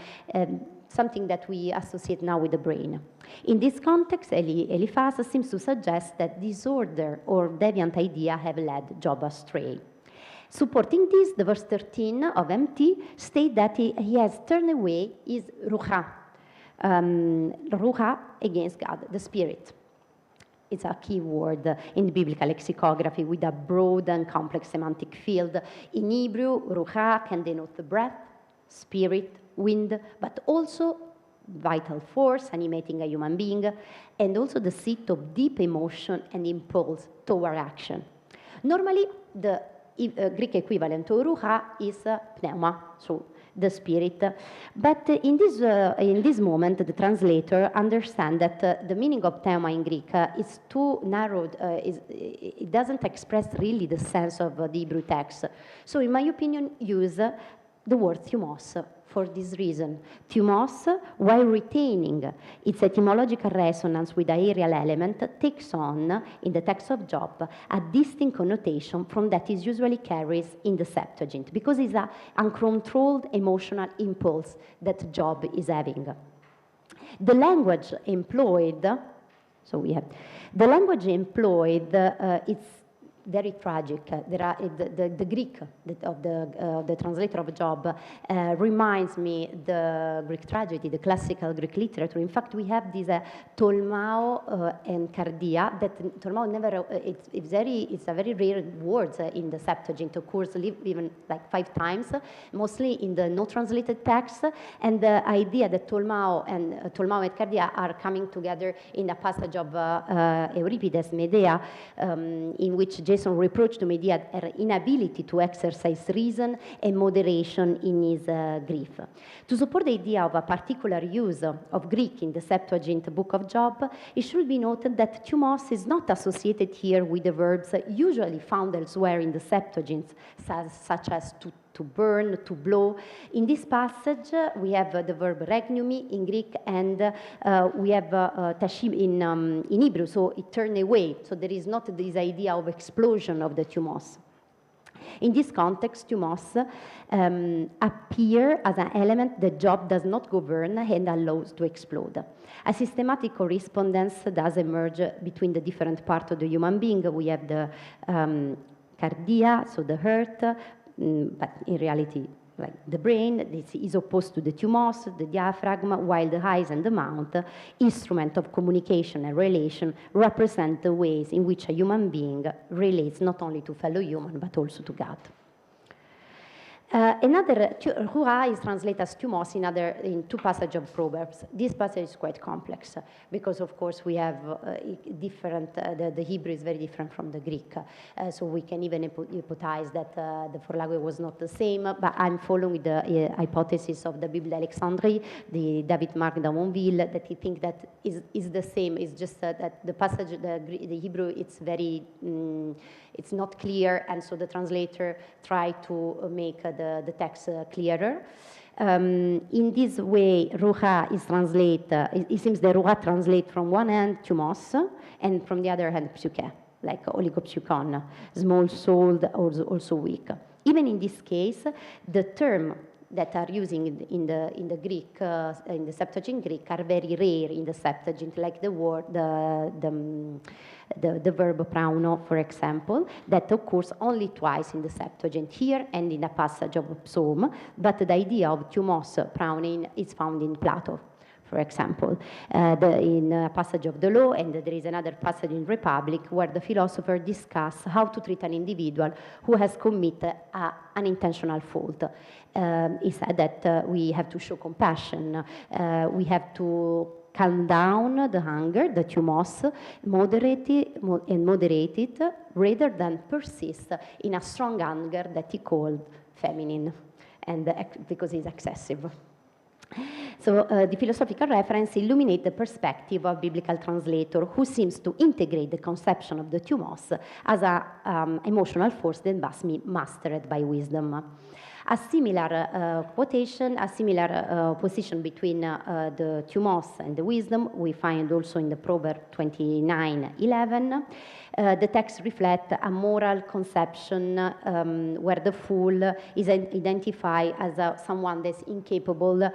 Speaker 4: something that we associate now with the brain. In this context, Eliphaz seems to suggest that disorder or deviant idea have led Job astray. Supporting this, the verse 13 of MT states that he has turned away his ruha, ruha against God, the spirit. It's a key word in biblical lexicography with a broad and complex semantic field. In Hebrew, ruha can denote the breath, spirit, wind, but also vital force animating a human being, and also the seat of deep emotion and impulse toward action. Normally, the Greek equivalent to ruha is pneuma, so the spirit. But in this moment, the translator understands that the meaning of pneuma in Greek is too narrowed. It doesn't express really the sense of the Hebrew text. So, in my opinion, use the word thumos for this reason. Thumos, while retaining its etymological resonance with the aerial element, takes on, in the text of Job, a distinct connotation from that it usually carries in the Septuagint, because it's an uncontrolled emotional impulse that Job is having. The language employed, so we have, the language employed, it's very tragic. The Greek of the translator of Job reminds me the Greek tragedy, the classical Greek literature. In fact, we have this tolmao and cardia. That tolmao never. It's a very rare word in the Septuagint. Occurs even like 5 times, mostly in the no translated text. And the idea that tolmao and cardia are coming together in a passage of Euripides' Medea, in which Jason reproached to Medea her inability to exercise reason and moderation in his grief. To support the idea of a particular use of Greek in the Septuagint book of Job, it should be noted that thumos is not associated here with the verbs usually found elsewhere in the Septuagint, such as to burn, to blow. In this passage, we have the verb regnumi in Greek, and we have tashim in Hebrew, so it turned away. So there is not this idea of explosion of the thumos. In this context, thumos appear as an element that job does not govern and allows to explode. A systematic correspondence does emerge between the different parts of the human being. We have the cardia, so the heart, but in reality, like the brain, this is opposed to the thumos, the diaphragm, while the eyes and the mouth, instrument of communication and relation, represent the ways in which a human being relates not only to fellow human, but also to God. Hurrah is translated as thumos in two passages of Proverbs. This passage is quite complex because, of course, we have different, the Hebrew is very different from the Greek. So we can even hypothesize that the four language was not the same, but I'm following the hypothesis of the Bible d'Alexandrie, the David Mark d'Amonville, that he thinks that is the same. It's just that the passage, the Hebrew, it's very, it's not clear, and so the translator tried to make the text clearer. In this way, ruha is translated, it seems the ruha translates from one hand thumos, and from the other hand psyche, like oligopsychon, small souled, also weak. Even in this case, the term that are using in the Greek, in the Septuagint Greek, are very rare in the Septuagint, like the word, the verb prauno, for example, that occurs only twice in the Septuagint, here and in a passage of Psalm, but the idea of thumos, prauning, is found in Plato, for example, in a passage of the Law, and there is another passage in Republic where the philosopher discusses how to treat an individual who has committed an unintentional fault. He said that we have to show compassion, we have to calm down the hunger, the thumos, moderate it, rather than persist in a strong anger that he called feminine, and because it's excessive. So the philosophical reference illuminates the perspective of biblical translator who seems to integrate the conception of the thumos as an emotional force that must be mastered by wisdom. A similar quotation, a similar position between the thumos and the wisdom we find also in the Proverb 29:11. The text reflects a moral conception where the fool is identified as someone that's incapable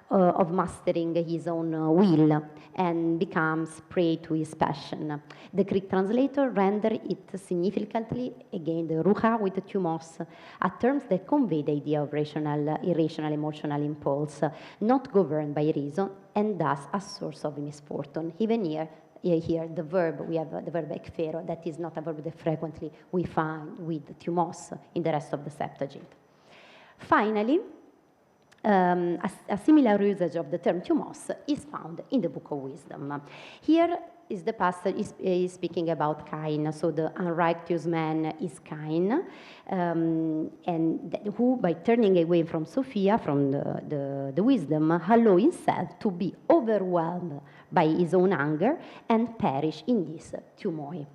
Speaker 4: of mastering his own will and becomes prey to his passion. The Greek translator rendered it significantly, again, the ruha with the thumos, a term that convey the idea of irrational emotional impulse, not governed by reason, and thus a source of misfortune. Even here, the verb, we have the verb ekphero, that is not a verb that frequently we find with thumos in the rest of the Septuagint. Finally, a similar usage of the term thumos is found in the Book of Wisdom. Here is the passage is speaking about Cain. So the unrighteous man is Cain, and who, by turning away from Sophia, from the wisdom, allow himself to be overwhelmed by his own anger and perish in this thumoi.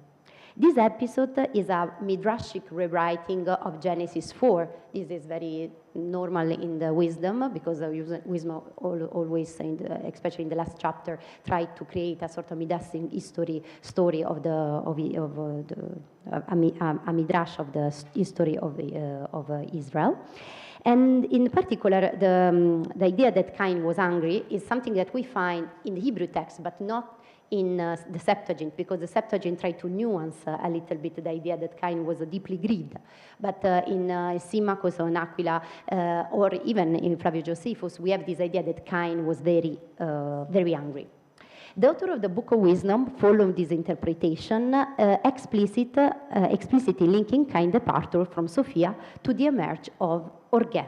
Speaker 4: This episode is a midrashic rewriting of Genesis 4. This is very normal in the wisdom, because wisdom always, especially in the last chapter, tried to create a sort of midrashic story of a midrash of the history of Israel. And in particular, the idea that Cain was angry is something that we find in the Hebrew text, but not in the Septuagint, because the Septuagint tried to nuance a little bit the idea that Cain was deeply grieved. But in Symmachus or in Aquila, or even in Flavio Josephus, we have this idea that Cain was very, very angry. The author of the Book of Wisdom followed this interpretation, explicitly linking Cain's departure from Sophia to the emerge of Orge,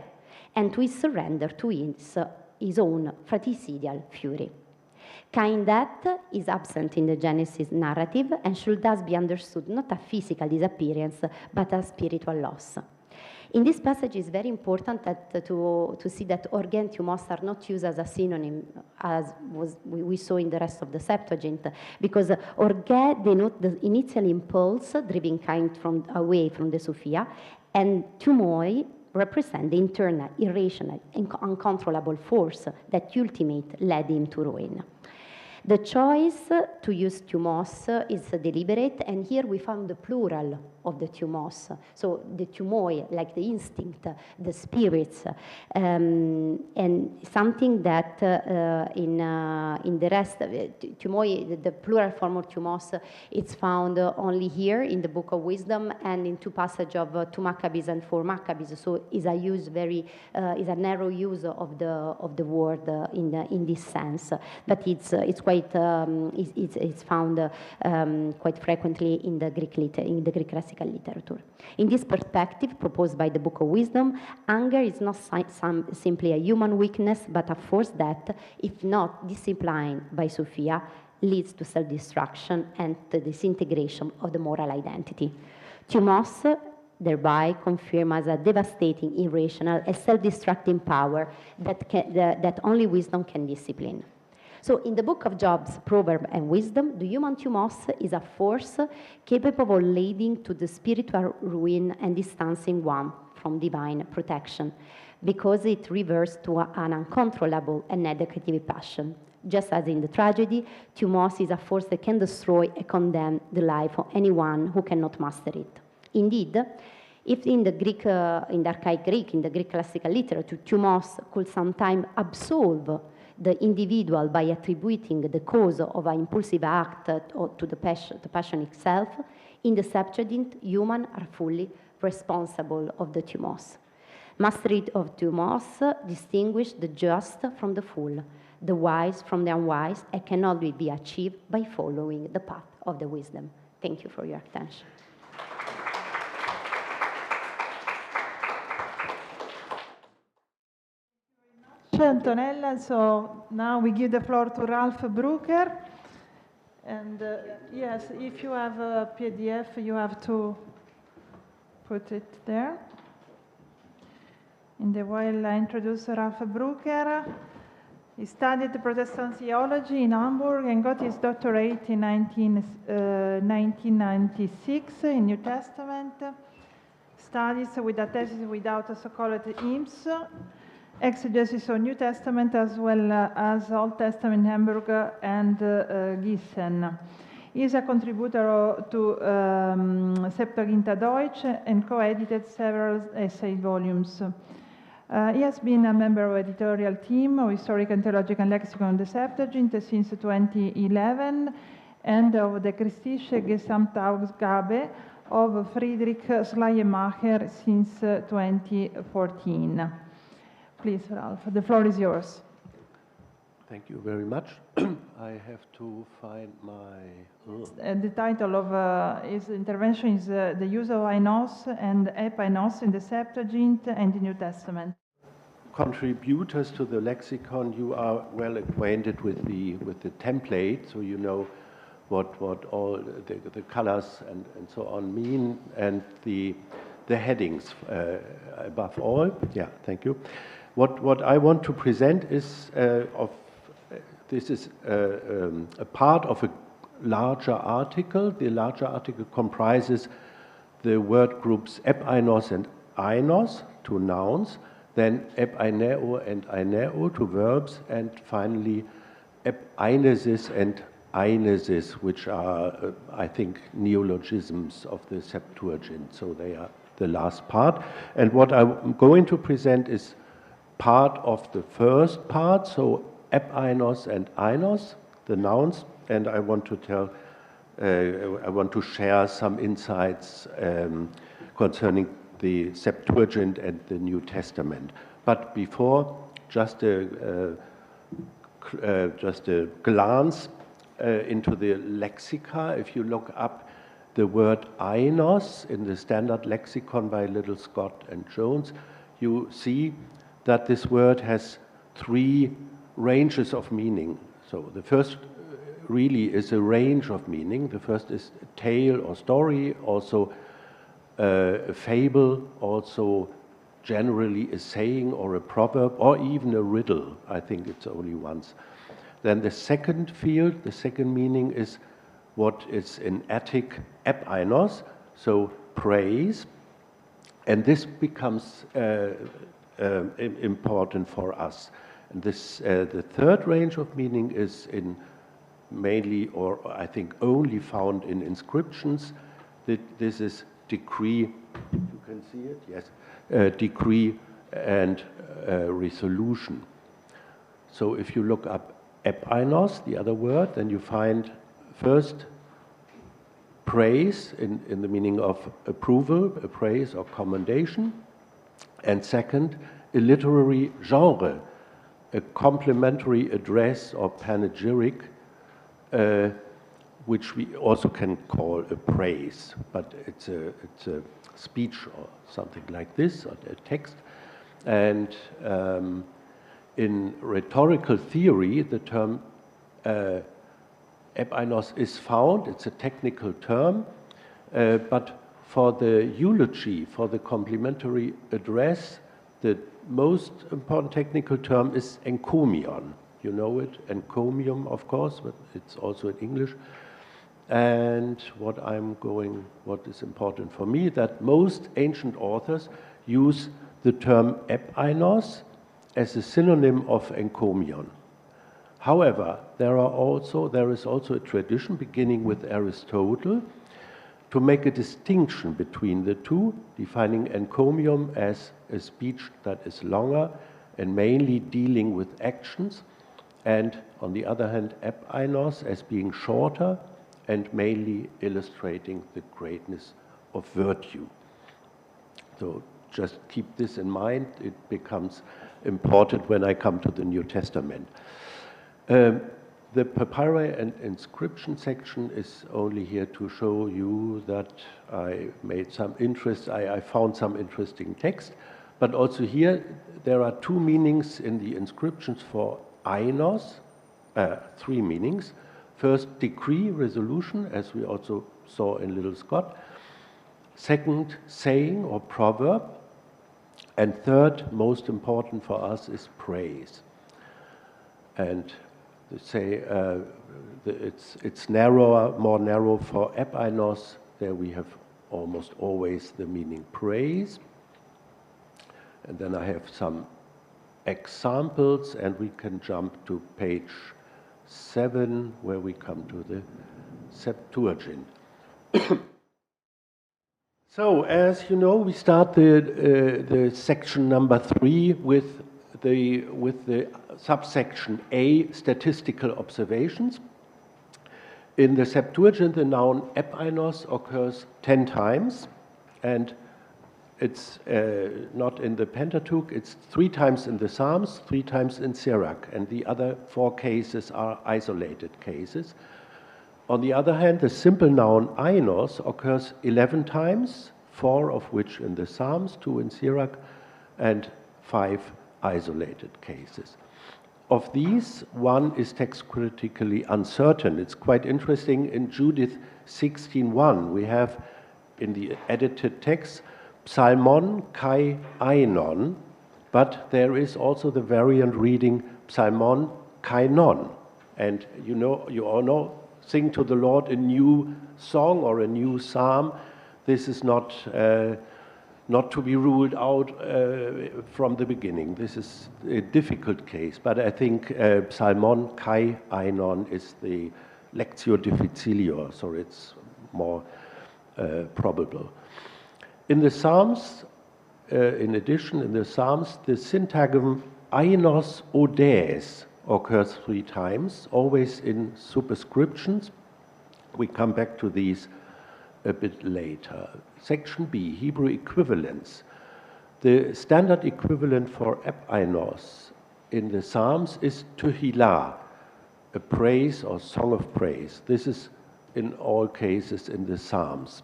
Speaker 4: and to his surrender to his own fratricidal fury. Cain's death is absent in the Genesis narrative and should thus be understood not a physical disappearance, but a spiritual loss. In this passage, it's very important to see that orge and thumos are not used as a synonym, as we saw in the rest of the Septuagint, because orge denotes the initial impulse driving Cain away from the Sophia, and thumoi represent the internal, irrational, and uncontrollable force that ultimately led him to ruin. The choice to use thumos is deliberate, and here we found the plural of the thumos. So the thumoi, like the instinct, the spirits, and something that in the rest, thumoi, the plural form of thumos, it's found only here in the Book of Wisdom and in two passages of 2 Maccabees and 4 Maccabees. So is a use is a narrow use of the word in this sense, but it's quite it's found quite frequently in the Greek classical literature. In this perspective proposed by the Book of Wisdom, anger is not simply a human weakness, but a force that, if not disciplined by Sophia, leads to self-destruction and the disintegration of the moral identity. Thumos thereby confirms as a devastating, irrational, and self-destructing power that only wisdom can discipline. So in the book of Job's Proverb and Wisdom, the human thumos is a force capable of leading to the spiritual ruin and distancing one from divine protection, because it reverts to an uncontrollable and negative passion. Just as in the tragedy, thumos is a force that can destroy and condemn the life of anyone who cannot master it. Indeed, if in the archaic Greek, in the Greek classical literature, thumos could sometimes absolve the individual by attributing the cause of an impulsive act to the passion itself, in the Septuagint, humans are fully responsible of the thumos. Mastery of thumos distinguishes the just from the fool, the wise from the unwise, and cannot be achieved by following the path of the wisdom. Thank you for your attention.
Speaker 1: Antonella, so now we give the floor to Ralph Brucker. And yes, if you have a PDF, you have to put it there. In the while I introduce Ralph Brucker, he studied Protestant theology in Hamburg and got his doctorate in 1996 in New Testament. Studies with a thesis without a so-called hymns, exegesis of New Testament as well as Old Testament in Hamburg and Gießen. He is a contributor to Septuagint Deutsch and co-edited several essay volumes. He has been a member of editorial team of Historical and Theological Lexicon of the Septuagint since 2011 and of the Christliche Gesamtausgabe of Friedrich Schleiermacher since 2014. Please, Ralph, the floor is yours.
Speaker 5: Thank you very much. I have to find my...
Speaker 1: The title of his intervention is The Use of Ainos and Epainos in the Septuagint and the New Testament.
Speaker 5: Contributors to the lexicon, you are well acquainted with the template, so you know what all the colors and so on mean, and the headings above all. Yeah, thank you. What I want to present is this is a part of a larger article. The larger article comprises the word groups epainos and ainos, two nouns, then epaineo and aineo, two verbs, and finally epainesis and ainesis, which are, I think, neologisms of the Septuagint. So they are the last part. And what I'm going to present is part of the first part, so epainos and ainos, the nouns, and I want to share some insights concerning the Septuagint and the New Testament. But before, just a glance into the lexica. If you look up the word ainos in the standard lexicon by Little Scott and Jones, you see that this word has three ranges of meaning. So the first really is a range of meaning. The first is a tale or story, also a fable, also generally a saying or a proverb, or even a riddle. I think it's only once. Then the second field, the second meaning is what is in Attic epainos, so praise, and this becomes important for us. And this, the third range of meaning is in mainly, or I think only found in inscriptions. This is decree, you can see it, yes, decree and resolution. So if you look up epainos, the other word, then you find first praise in the meaning of approval, praise or commendation, and second, a literary genre, a complimentary address or panegyric, which we also can call a praise, but it's a speech or something like this, or a text. And in rhetorical theory, the term epainos is found. It's a technical term, but for the eulogy, for the complimentary address, the most important technical term is encomion. You know it, encomium, of course, but it's also in English. And what is important for me, that most ancient authors use the term epainos as a synonym of encomion. However, there is also a tradition beginning with Aristotle to make a distinction between the two, defining encomium as a speech that is longer and mainly dealing with actions, and on the other hand, epainos as being shorter and mainly illustrating the greatness of virtue. So just keep this in mind. It becomes important when I come to the New Testament. The papyri and inscription section is only here to show you that I found some interesting text, but also here there are two meanings in the inscriptions for ainos, three meanings. First, decree, resolution, as we also saw in Little Scott. Second, saying or proverb. And third, most important for us, is praise. And it's narrower, more narrow for epainos. There we have almost always the meaning praise. And then I have some examples, and we can jump to page 7, where we come to the Septuagint. So, as you know, we start the section number 3 with the subsection A, statistical observations. In the Septuagint, the noun epainos occurs 10 times, and it's not in the Pentateuch. It's 3 times in the Psalms, 3 times in Sirach, and the other 4 cases are isolated cases. On the other hand, the simple noun ainos occurs 11 times, 4 of which in the Psalms, 2 in Sirach, and 5 isolated cases. Of these, 1 is text critically uncertain. It's quite interesting. In Judith 16:1, we have in the edited text psalmon kai ainon, but there is also the variant reading psalmon kainon. And you all know, sing to the Lord a new song or a new psalm. This is not to be ruled out from the beginning. This is a difficult case, but I think psalmon kai ainon is the lectio difficilior, so it's more probable. In the Psalms, in addition, in the Psalms, the syntagm ainos odes occurs 3 times, always in superscriptions. We come back to these a bit later. Section B, Hebrew equivalents. The standard equivalent for epainos in the Psalms is tehillah, a praise or song of praise. This is in all cases in the Psalms.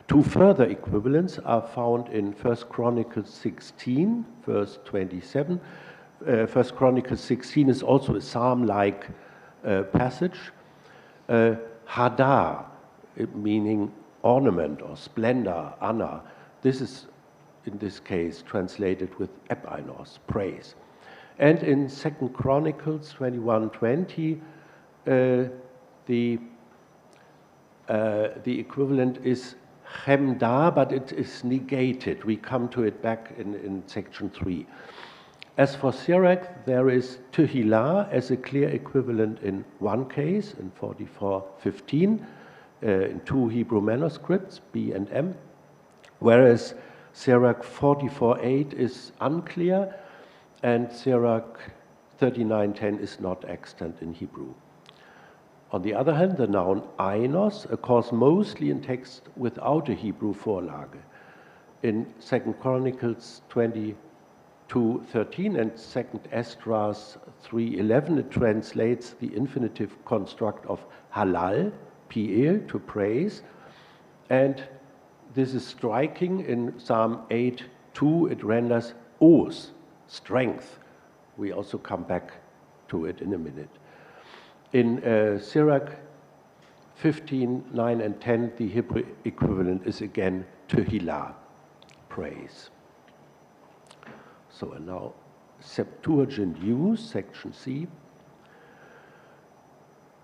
Speaker 5: 2 further equivalents are found in 1 Chronicles 16, verse 27. 1 Chronicles 16 is also a psalm-like passage. Hadar, meaning ornament or splendor, honor. This is, in this case, translated with epainos, praise. And in 2 Chronicles 21:20, the equivalent is chemda, but it is negated. We come to it back in section 3. As for Siebeck, there is Tehillah as a clear equivalent in one case, in 44:15, in two Hebrew manuscripts, B and M, whereas Siebeck 44:8 is unclear, and Siebeck 39:10 is not extant in Hebrew. On the other hand, the noun ainos occurs mostly in text without a Hebrew Vorlage. In 2 Chronicles 22:13 and 2 Esdras 3:11, it translates the infinitive construct of halal, piel, to praise, and this is striking. In Psalm 8:2, it renders os, strength. We also come back to it in a minute. In Siebeck 15:9 and 10, the Hebrew equivalent is again Tehillah, praise. So, and now Septuagint use, section C.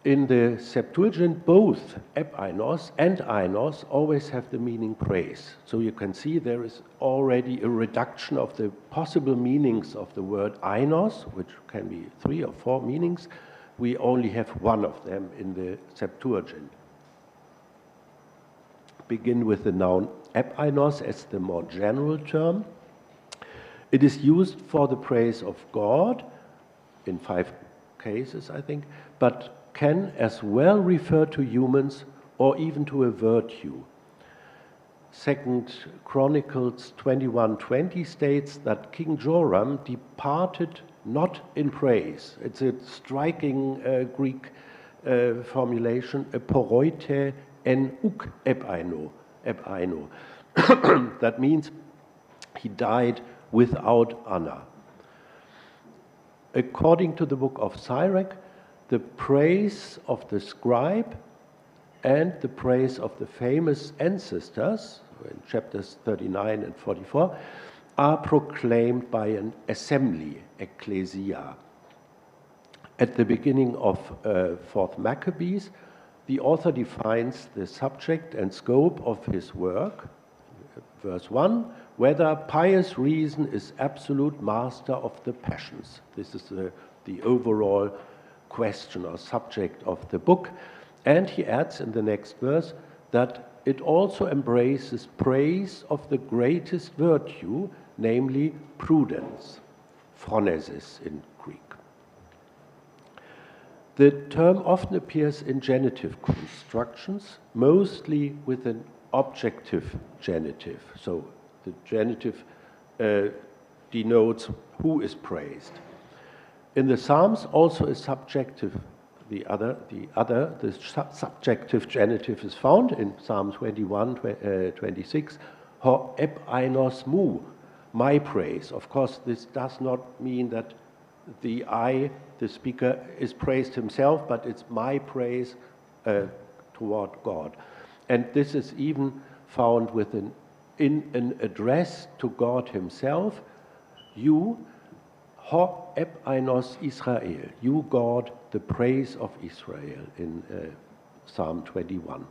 Speaker 5: In the Septuagint, both epainos and ainos always have the meaning praise. So you can see there is already a reduction of the possible meanings of the word ainos, which can be 3 or 4 meanings. We only have one of them in the Septuagint. Begin with the noun epainos as the more general term. It is used for the praise of God in 5 cases, I think, but can as well refer to humans or even to a virtue. 2 Chronicles 21:20 states that King Joram departed not in praise. It's a striking Greek formulation, eporoite en uk epaino. That means he died without honor. According to the book of Siebeck, the praise of the scribe and the praise of the famous ancestors, in chapters 39 and 44, are proclaimed by an assembly, ecclesia. At the beginning of 4th Maccabees, the author defines the subject and scope of his work, verse 1, whether pious reason is absolute master of the passions. This is the overall question or subject of the book. And he adds in the next verse that it also embraces praise of the greatest virtue, namely prudence, phronesis in Greek. The term often appears in genitive constructions, mostly with an objective genitive. So the genitive denotes who is praised. In the Psalms, also a subjective, the subjective genitive is found in Psalm 21:26. Ho epainos mu, my praise. Of course, this does not mean that the speaker, is praised himself, but it's my praise toward God. And this is even found in an address to God himself. You, ho epainos Israel, you God, the praise of Israel, in Psalm 21.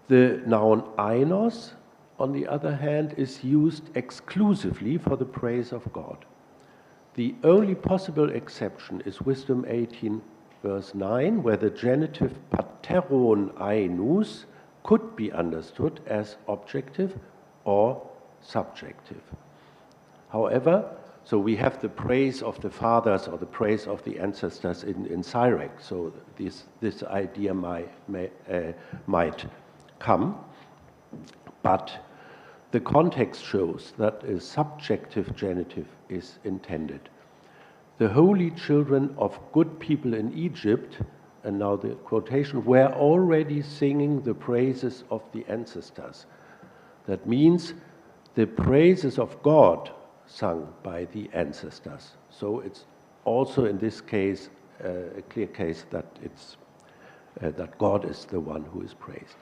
Speaker 5: The noun ainos, on the other hand, is used exclusively for the praise of God. The only possible exception is Wisdom 18, verse 9, where the genitive pateron ainus could be understood as objective or subjective. However, so we have the praise of the fathers or the praise of the ancestors in Siebeck, so this idea might come, but the context shows that a subjective genitive is intended. The holy children of good people in Egypt, and now the quotation, were already singing the praises of the ancestors. That means the praises of God sung by the ancestors. So it's also in this case a clear case that that God is the one who is praised.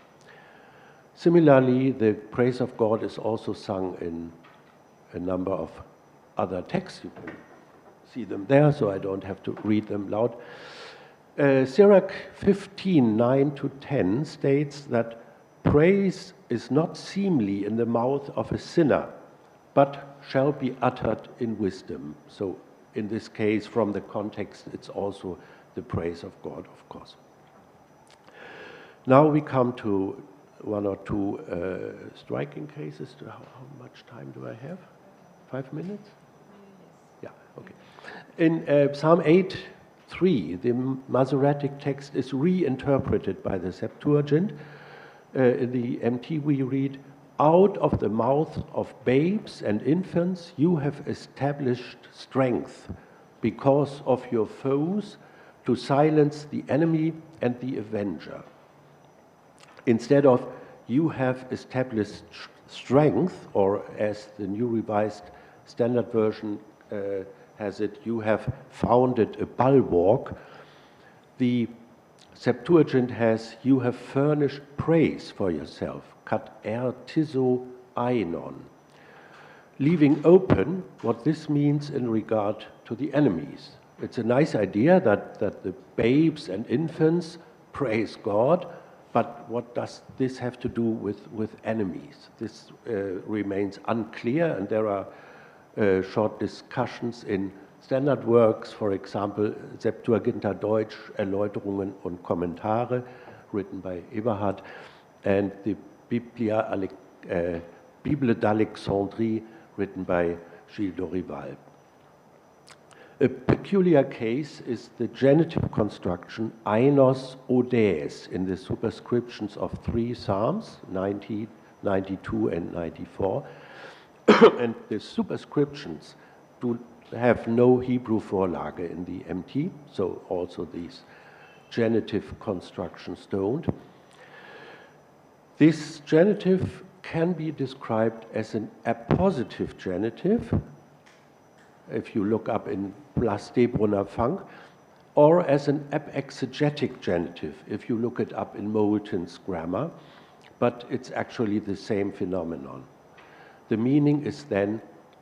Speaker 5: Similarly, the praise of God is also sung in a number of other texts. You can see them there, so I don't have to read them loud. Sirach 15, 9-10 states that praise is not seemly in the mouth of a sinner, but shall be uttered in wisdom. So in this case, from the context, it's also the praise of God, of course. Now we come to one or two striking cases. How much time do I have? 5 minutes? Yeah, okay. In Psalm 8:3, the Masoretic text is reinterpreted by the Septuagint. In the MT we read, "Out of the mouth of babes and infants you have established strength because of your foes to silence the enemy and the avenger." Instead of "you have established strength," or as the New Revised Standard Version has it, "you have founded a bulwark," the Septuagint has "you have furnished praise for yourself," kat ertizo ainon, leaving open what this means in regard to the enemies. It's a nice idea that the babes and infants praise God, but what does this have to do with enemies? This remains unclear, and there are short discussions in standard works, for example, Septuaginta Deutsch, Erläuterungen und Kommentare, written by Eberhard, and the Bible d'Alexandrie, written by Gilles Dorival. A peculiar case is the genitive construction ainos odes in the superscriptions of 3 Psalms, 90, 92, and 94. And the superscriptions do have no Hebrew Vorlage in the MT, so also these genitive constructions don't. This genitive can be described as an appositive genitive, if you look up in Blas Debrunner Funk, or as an apexegetic genitive, if you look it up in Moulton's grammar, but it's actually the same phenomenon. The meaning is then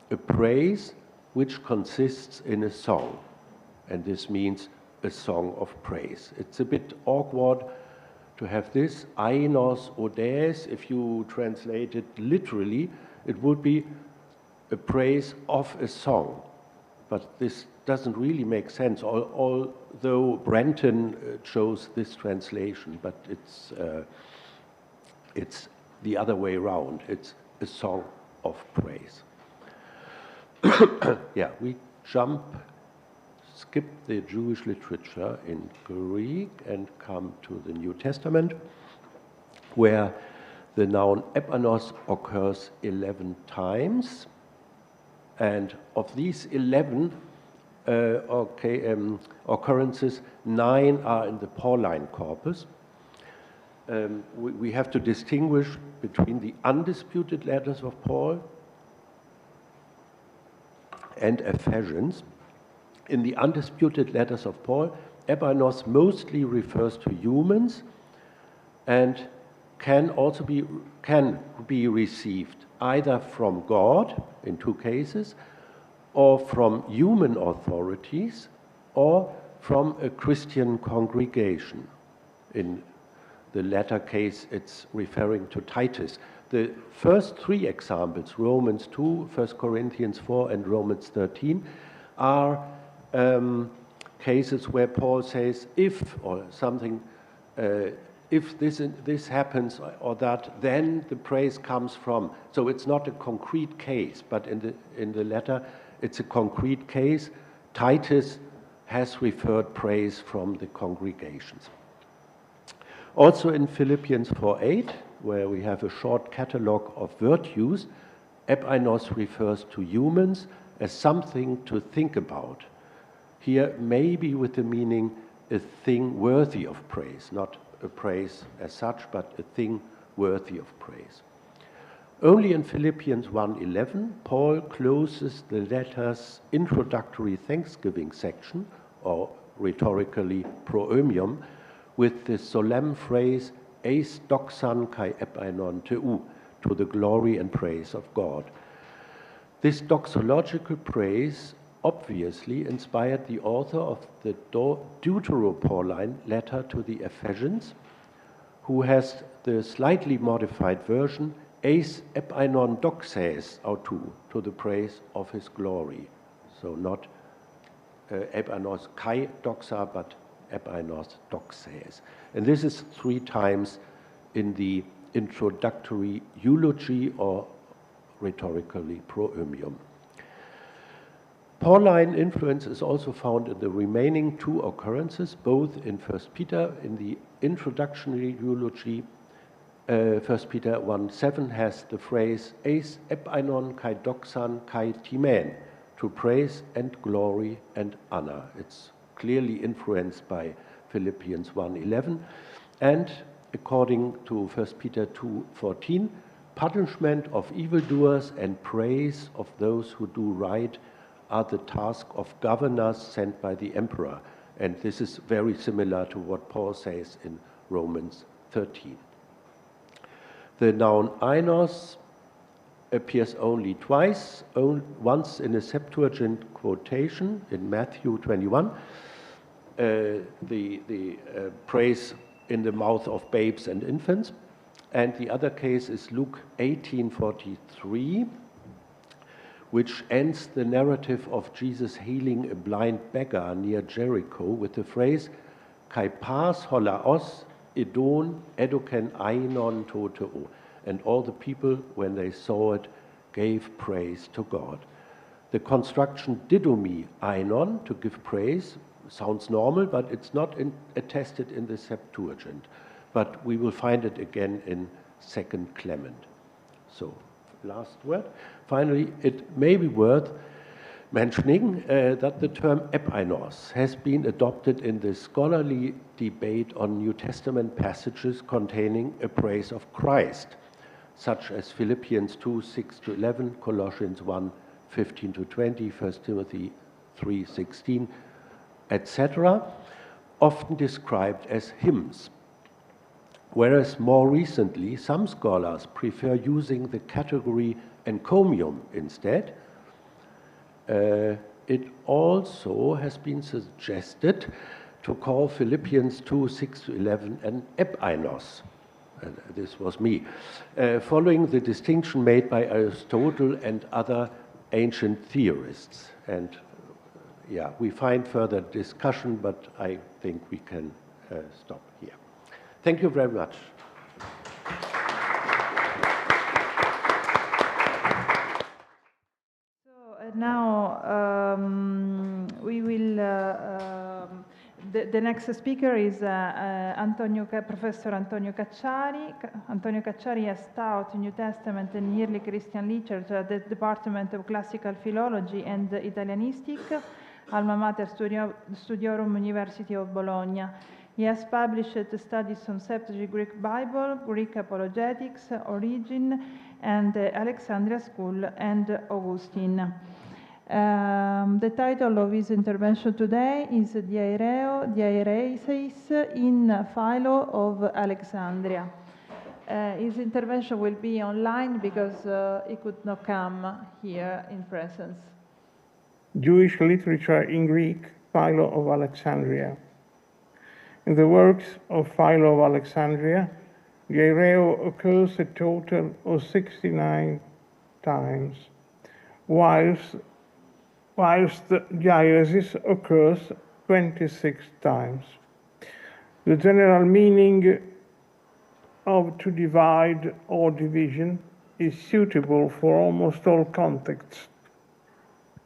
Speaker 5: a praise which consists in a song, and this means a song of praise. It's a bit awkward to have this, ainos odes. If you translate it literally, it would be a praise of a song. But this doesn't really make sense, although Brenton chose this translation, but it's the other way around. It's a song of praise. Yeah, we skip the Jewish literature in Greek and come to the New Testament, where the noun epanos occurs 11 times. And of these 11 occurrences, 9 are in the Pauline corpus. We have to distinguish between the undisputed letters of Paul and Ephesians. In the undisputed letters of Paul, epanos mostly refers to humans and can be received either from God, in 2 cases, or from human authorities, or from a Christian congregation. In the latter case, it's referring to Titus. The first 3 examples, Romans 2, 1 Corinthians 4, and Romans 13, are cases where Paul says, if or something, if this happens or that, then the praise comes from. So it's not a concrete case, but in the letter, it's a concrete case. Titus has referred praise from the congregations. Also in Philippians 4:8, where we have a short catalogue of virtues, epainos refers to humans as something to think about. Here, maybe with the meaning a thing worthy of praise, not a praise as such, but a thing worthy of praise. Only in Philippians 1:11, Paul closes the letter's introductory thanksgiving section, or rhetorically proemium, with the solemn phrase, eis doxan kai epainon teu, to the glory and praise of God. This doxological praise obviously inspired the author of the Deutero-Pauline letter to the Ephesians, who has the slightly modified version, eis epainon doxes autou, to the praise of his glory. So not epainos kai doxa, but epainos doxes. And this is 3 times in the introductory eulogy, or rhetorically proemium. Pauline influence is also found in the remaining 2 occurrences, both in 1 Peter. In the introductory eulogy, 1 Peter 1:7 has the phrase eis epainon kai doxan kai timen, to praise and glory and honor. It's clearly influenced by Philippians 1:11, and according to 1 Peter 2:14, punishment of evildoers and praise of those who do right are the task of governors sent by the emperor. And this is very similar to what Paul says in Romans 13. The noun ainos appears only twice, once in a Septuagint quotation in Matthew 21, the praise in the mouth of babes and infants, and the other case is Luke 18:43, which ends the narrative of Jesus healing a blind beggar near Jericho with the phrase kai pas holaos edon edoken ainon toteo. And all the people, when they saw it, gave praise to God. The construction didomi ainon, to give praise, sounds normal, but it's not attested in the Septuagint. But we will find it again in 2 Clement. So, last word. Finally, it may be worth mentioning that the term epainos has been adopted in the scholarly debate on New Testament passages containing a praise of Christ, such as Philippians 2:6-11, Colossians 1:15-20, 1 Timothy 3:16, etc., often described as hymns. Whereas more recently, some scholars prefer using the category encomium instead. It also has been suggested to call Philippians 2:6-11 an epainos. This was me, following the distinction made by Aristotle and other ancient theorists. And yeah, we find further discussion, but I think we can stop here. Thank you very much.
Speaker 1: So now we will. The next speaker is Professor Antonio Cacciari. Antonio Cacciari has taught New Testament and Early Christian Literature at the Department of Classical Philology and Italianistic, Alma Mater Studiorum University of Bologna. He has published studies on Septuagint Greek Bible, Greek apologetics, origin, and Alexandria School and Augustine. The title of his intervention today is Diairesis in Philo of Alexandria. His intervention will be online because he could not come here in presence.
Speaker 6: Jewish literature in Greek, Philo of Alexandria. In the works of Philo of Alexandria, Diaireo occurs a total of 69 times, whilst diairesis occurs 26 times. The general meaning of to divide or division is suitable for almost all contexts,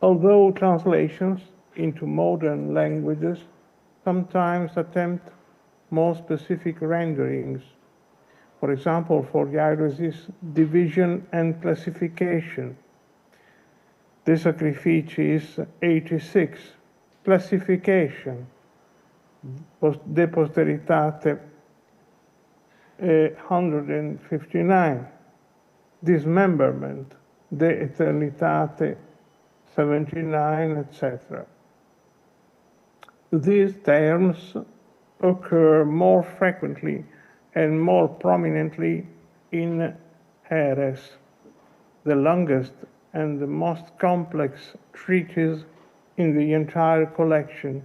Speaker 6: although translations into modern languages sometimes attempt more specific renderings. For example, for diairesis, division and classification. De Sacrificiis 86, classification, de posteritate 159, dismemberment, de eternitate 79, etc. These terms occur more frequently and more prominently in Heres, the longest and the most complex treatise in the entire collection,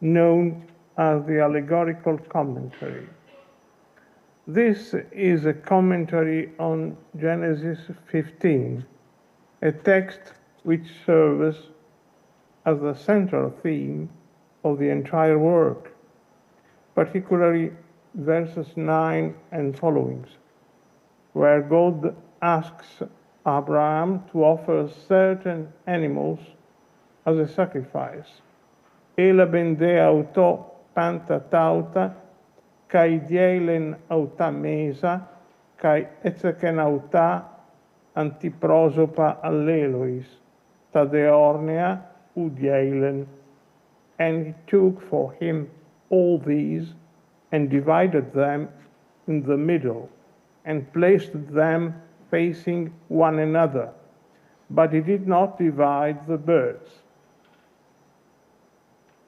Speaker 6: known as the Allegorical Commentary. This is a commentary on Genesis 15, a text which serves as the central theme of the entire work, particularly verses 9 and followings, where God asks Abraham to offer certain animals as a sacrifice. Ela bende auto panta tauta, kai dielen auta mesa, kai etzeken auta antiprosopa allelois, tadeornea udielen. And he took for him all these and divided them in the middle and placed them facing one another, but he did not divide the birds,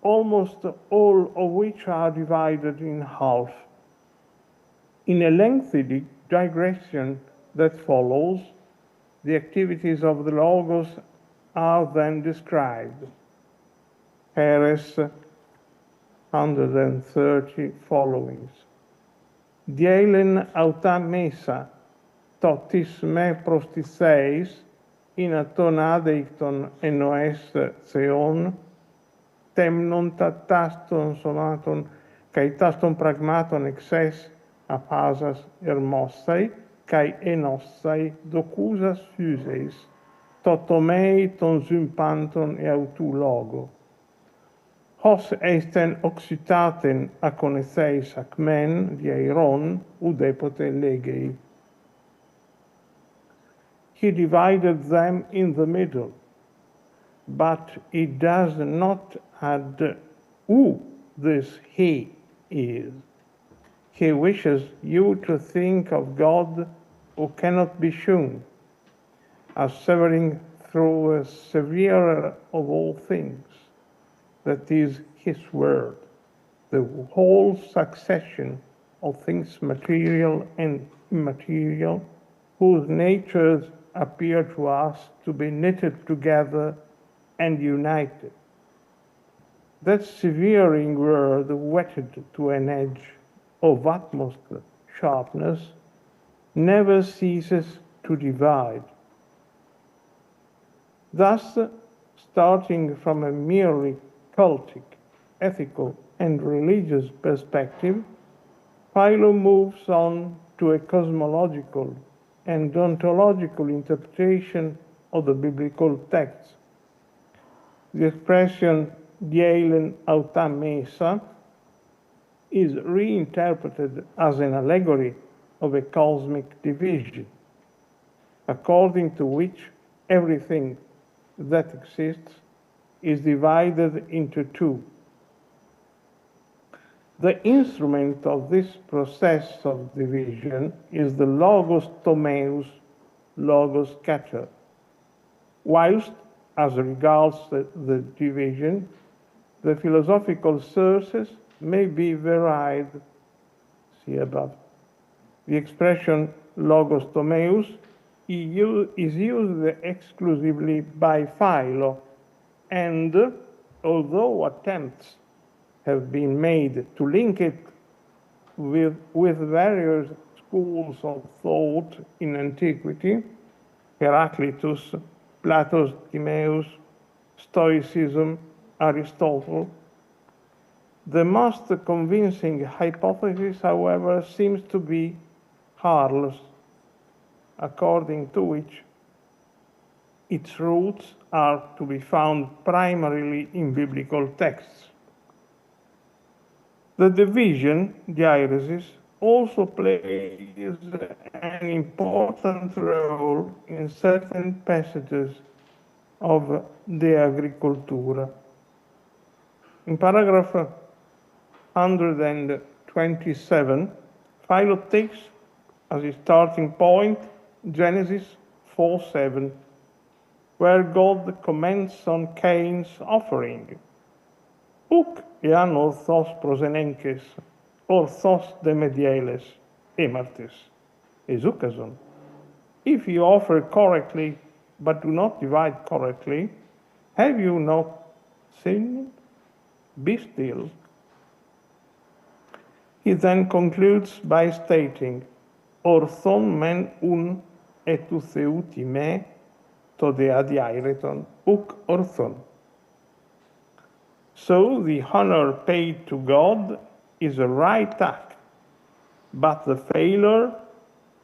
Speaker 6: almost all of which are divided in half. In a lengthy digression that follows, the activities of the Logos are then described. Heres 130 followings. Dielen auta mesa, totis me prostiseis, in atonadeicton enoes theon, temnon taston sonaton, kai taston pragmaton exes apasas hermosai, kai enossai docusas fuseis, totomei ton zympanton e autu logo. Hos esten oxytaten aconeseis acmen dieiron udepote legei. He divided them in the middle, but he does not add who this he is. He wishes you to think of God who cannot be shown, as severing through a severer of all things, that is his word, the whole succession of things material and immaterial, whose natures appear to us to be knitted together and united. That severing word, whetted to an edge of utmost sharpness, never ceases to divide. Thus, starting from a merely cultic, ethical, and religious perspective, Philo moves on to a cosmological and ontological interpretation of the biblical texts. The expression dielen auta mesa is reinterpreted as an allegory of a cosmic division, according to which everything that exists is divided into two. The instrument of this process of division is the logos tomeus, logos Cacciari, whilst, as regards the division, the philosophical sources may be varied. See above. The expression logos tomeus is used exclusively by Philo, and although attempts have been made to link it with various schools of thought in antiquity, Heraclitus, Plato's Timaeus, Stoicism, Aristotle, the most convincing hypothesis, however, seems to be Harl's, according to which its roots are to be found primarily in biblical texts. The division, diairesis, also plays an important role in certain passages of De Agricultura. In paragraph 127, Philo takes as his starting point Genesis 4:7, where God comments on Cain's offering. Ουκ εάν ορθώς προσενέγκες, ορθώς δε μεδιέλες, έμαρτες, εζούκαζον. If you offer correctly, but do not divide correctly, have you not sinned? Be still. He then concludes by stating, Orthon men un etuseuti me, to the adiaireton uk orthon. So the honor paid to God is a right act, but the failure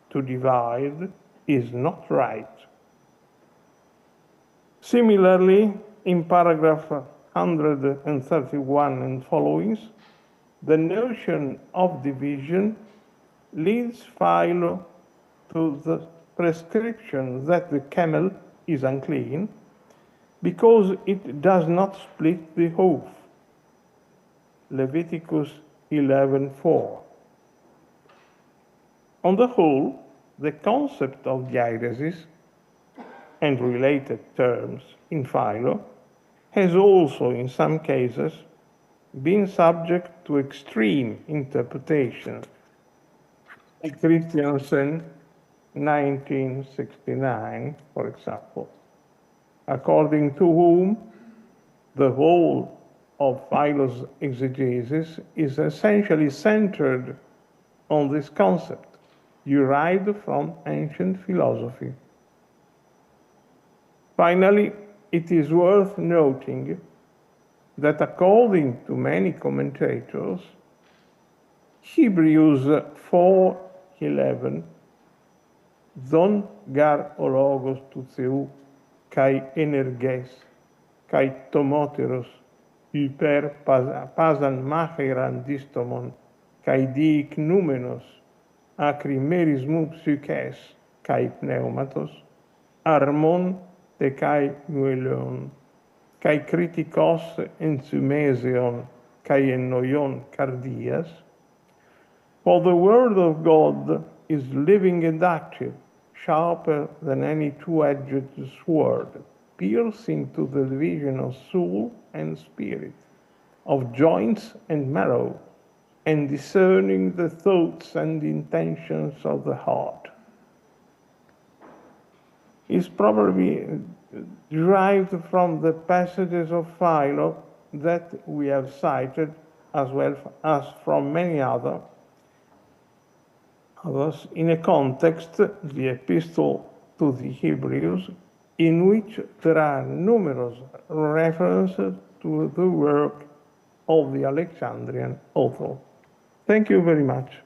Speaker 6: to divide is not right. Similarly, in paragraph 131 and followings, the notion of division leads Philo to the prescription that the camel is unclean because it does not split the hoof. Leviticus 11:4. On the whole, the concept of diairesis and related terms in Philo has also, in some cases, been subject to extreme interpretation. Christiansen, 1969, for example, according to whom the whole of Philo's exegesis is essentially centered on this concept, derived from ancient philosophy. Finally, it is worth noting that according to many commentators, Hebrews 4:11, Zon gar ologos tu seu, kai energes, kai tomoteros, hyper pasan macheran distomon, kai diik numenos, acrimerismu psyches, kai pneumatos, armon te kai nueleon, kai kritikos ensumesion, kai ennoion cardias. For the word of God is living and active, sharper than any two-edged sword, piercing to the division of soul and spirit, of joints and marrow, and discerning the thoughts and intentions of the heart. Is probably derived from the passages of Philo that we have cited, as well as from many others, in a context, the epistle to the Hebrews, in which there are numerous references to the work of the Alexandrian author. Thank you very much.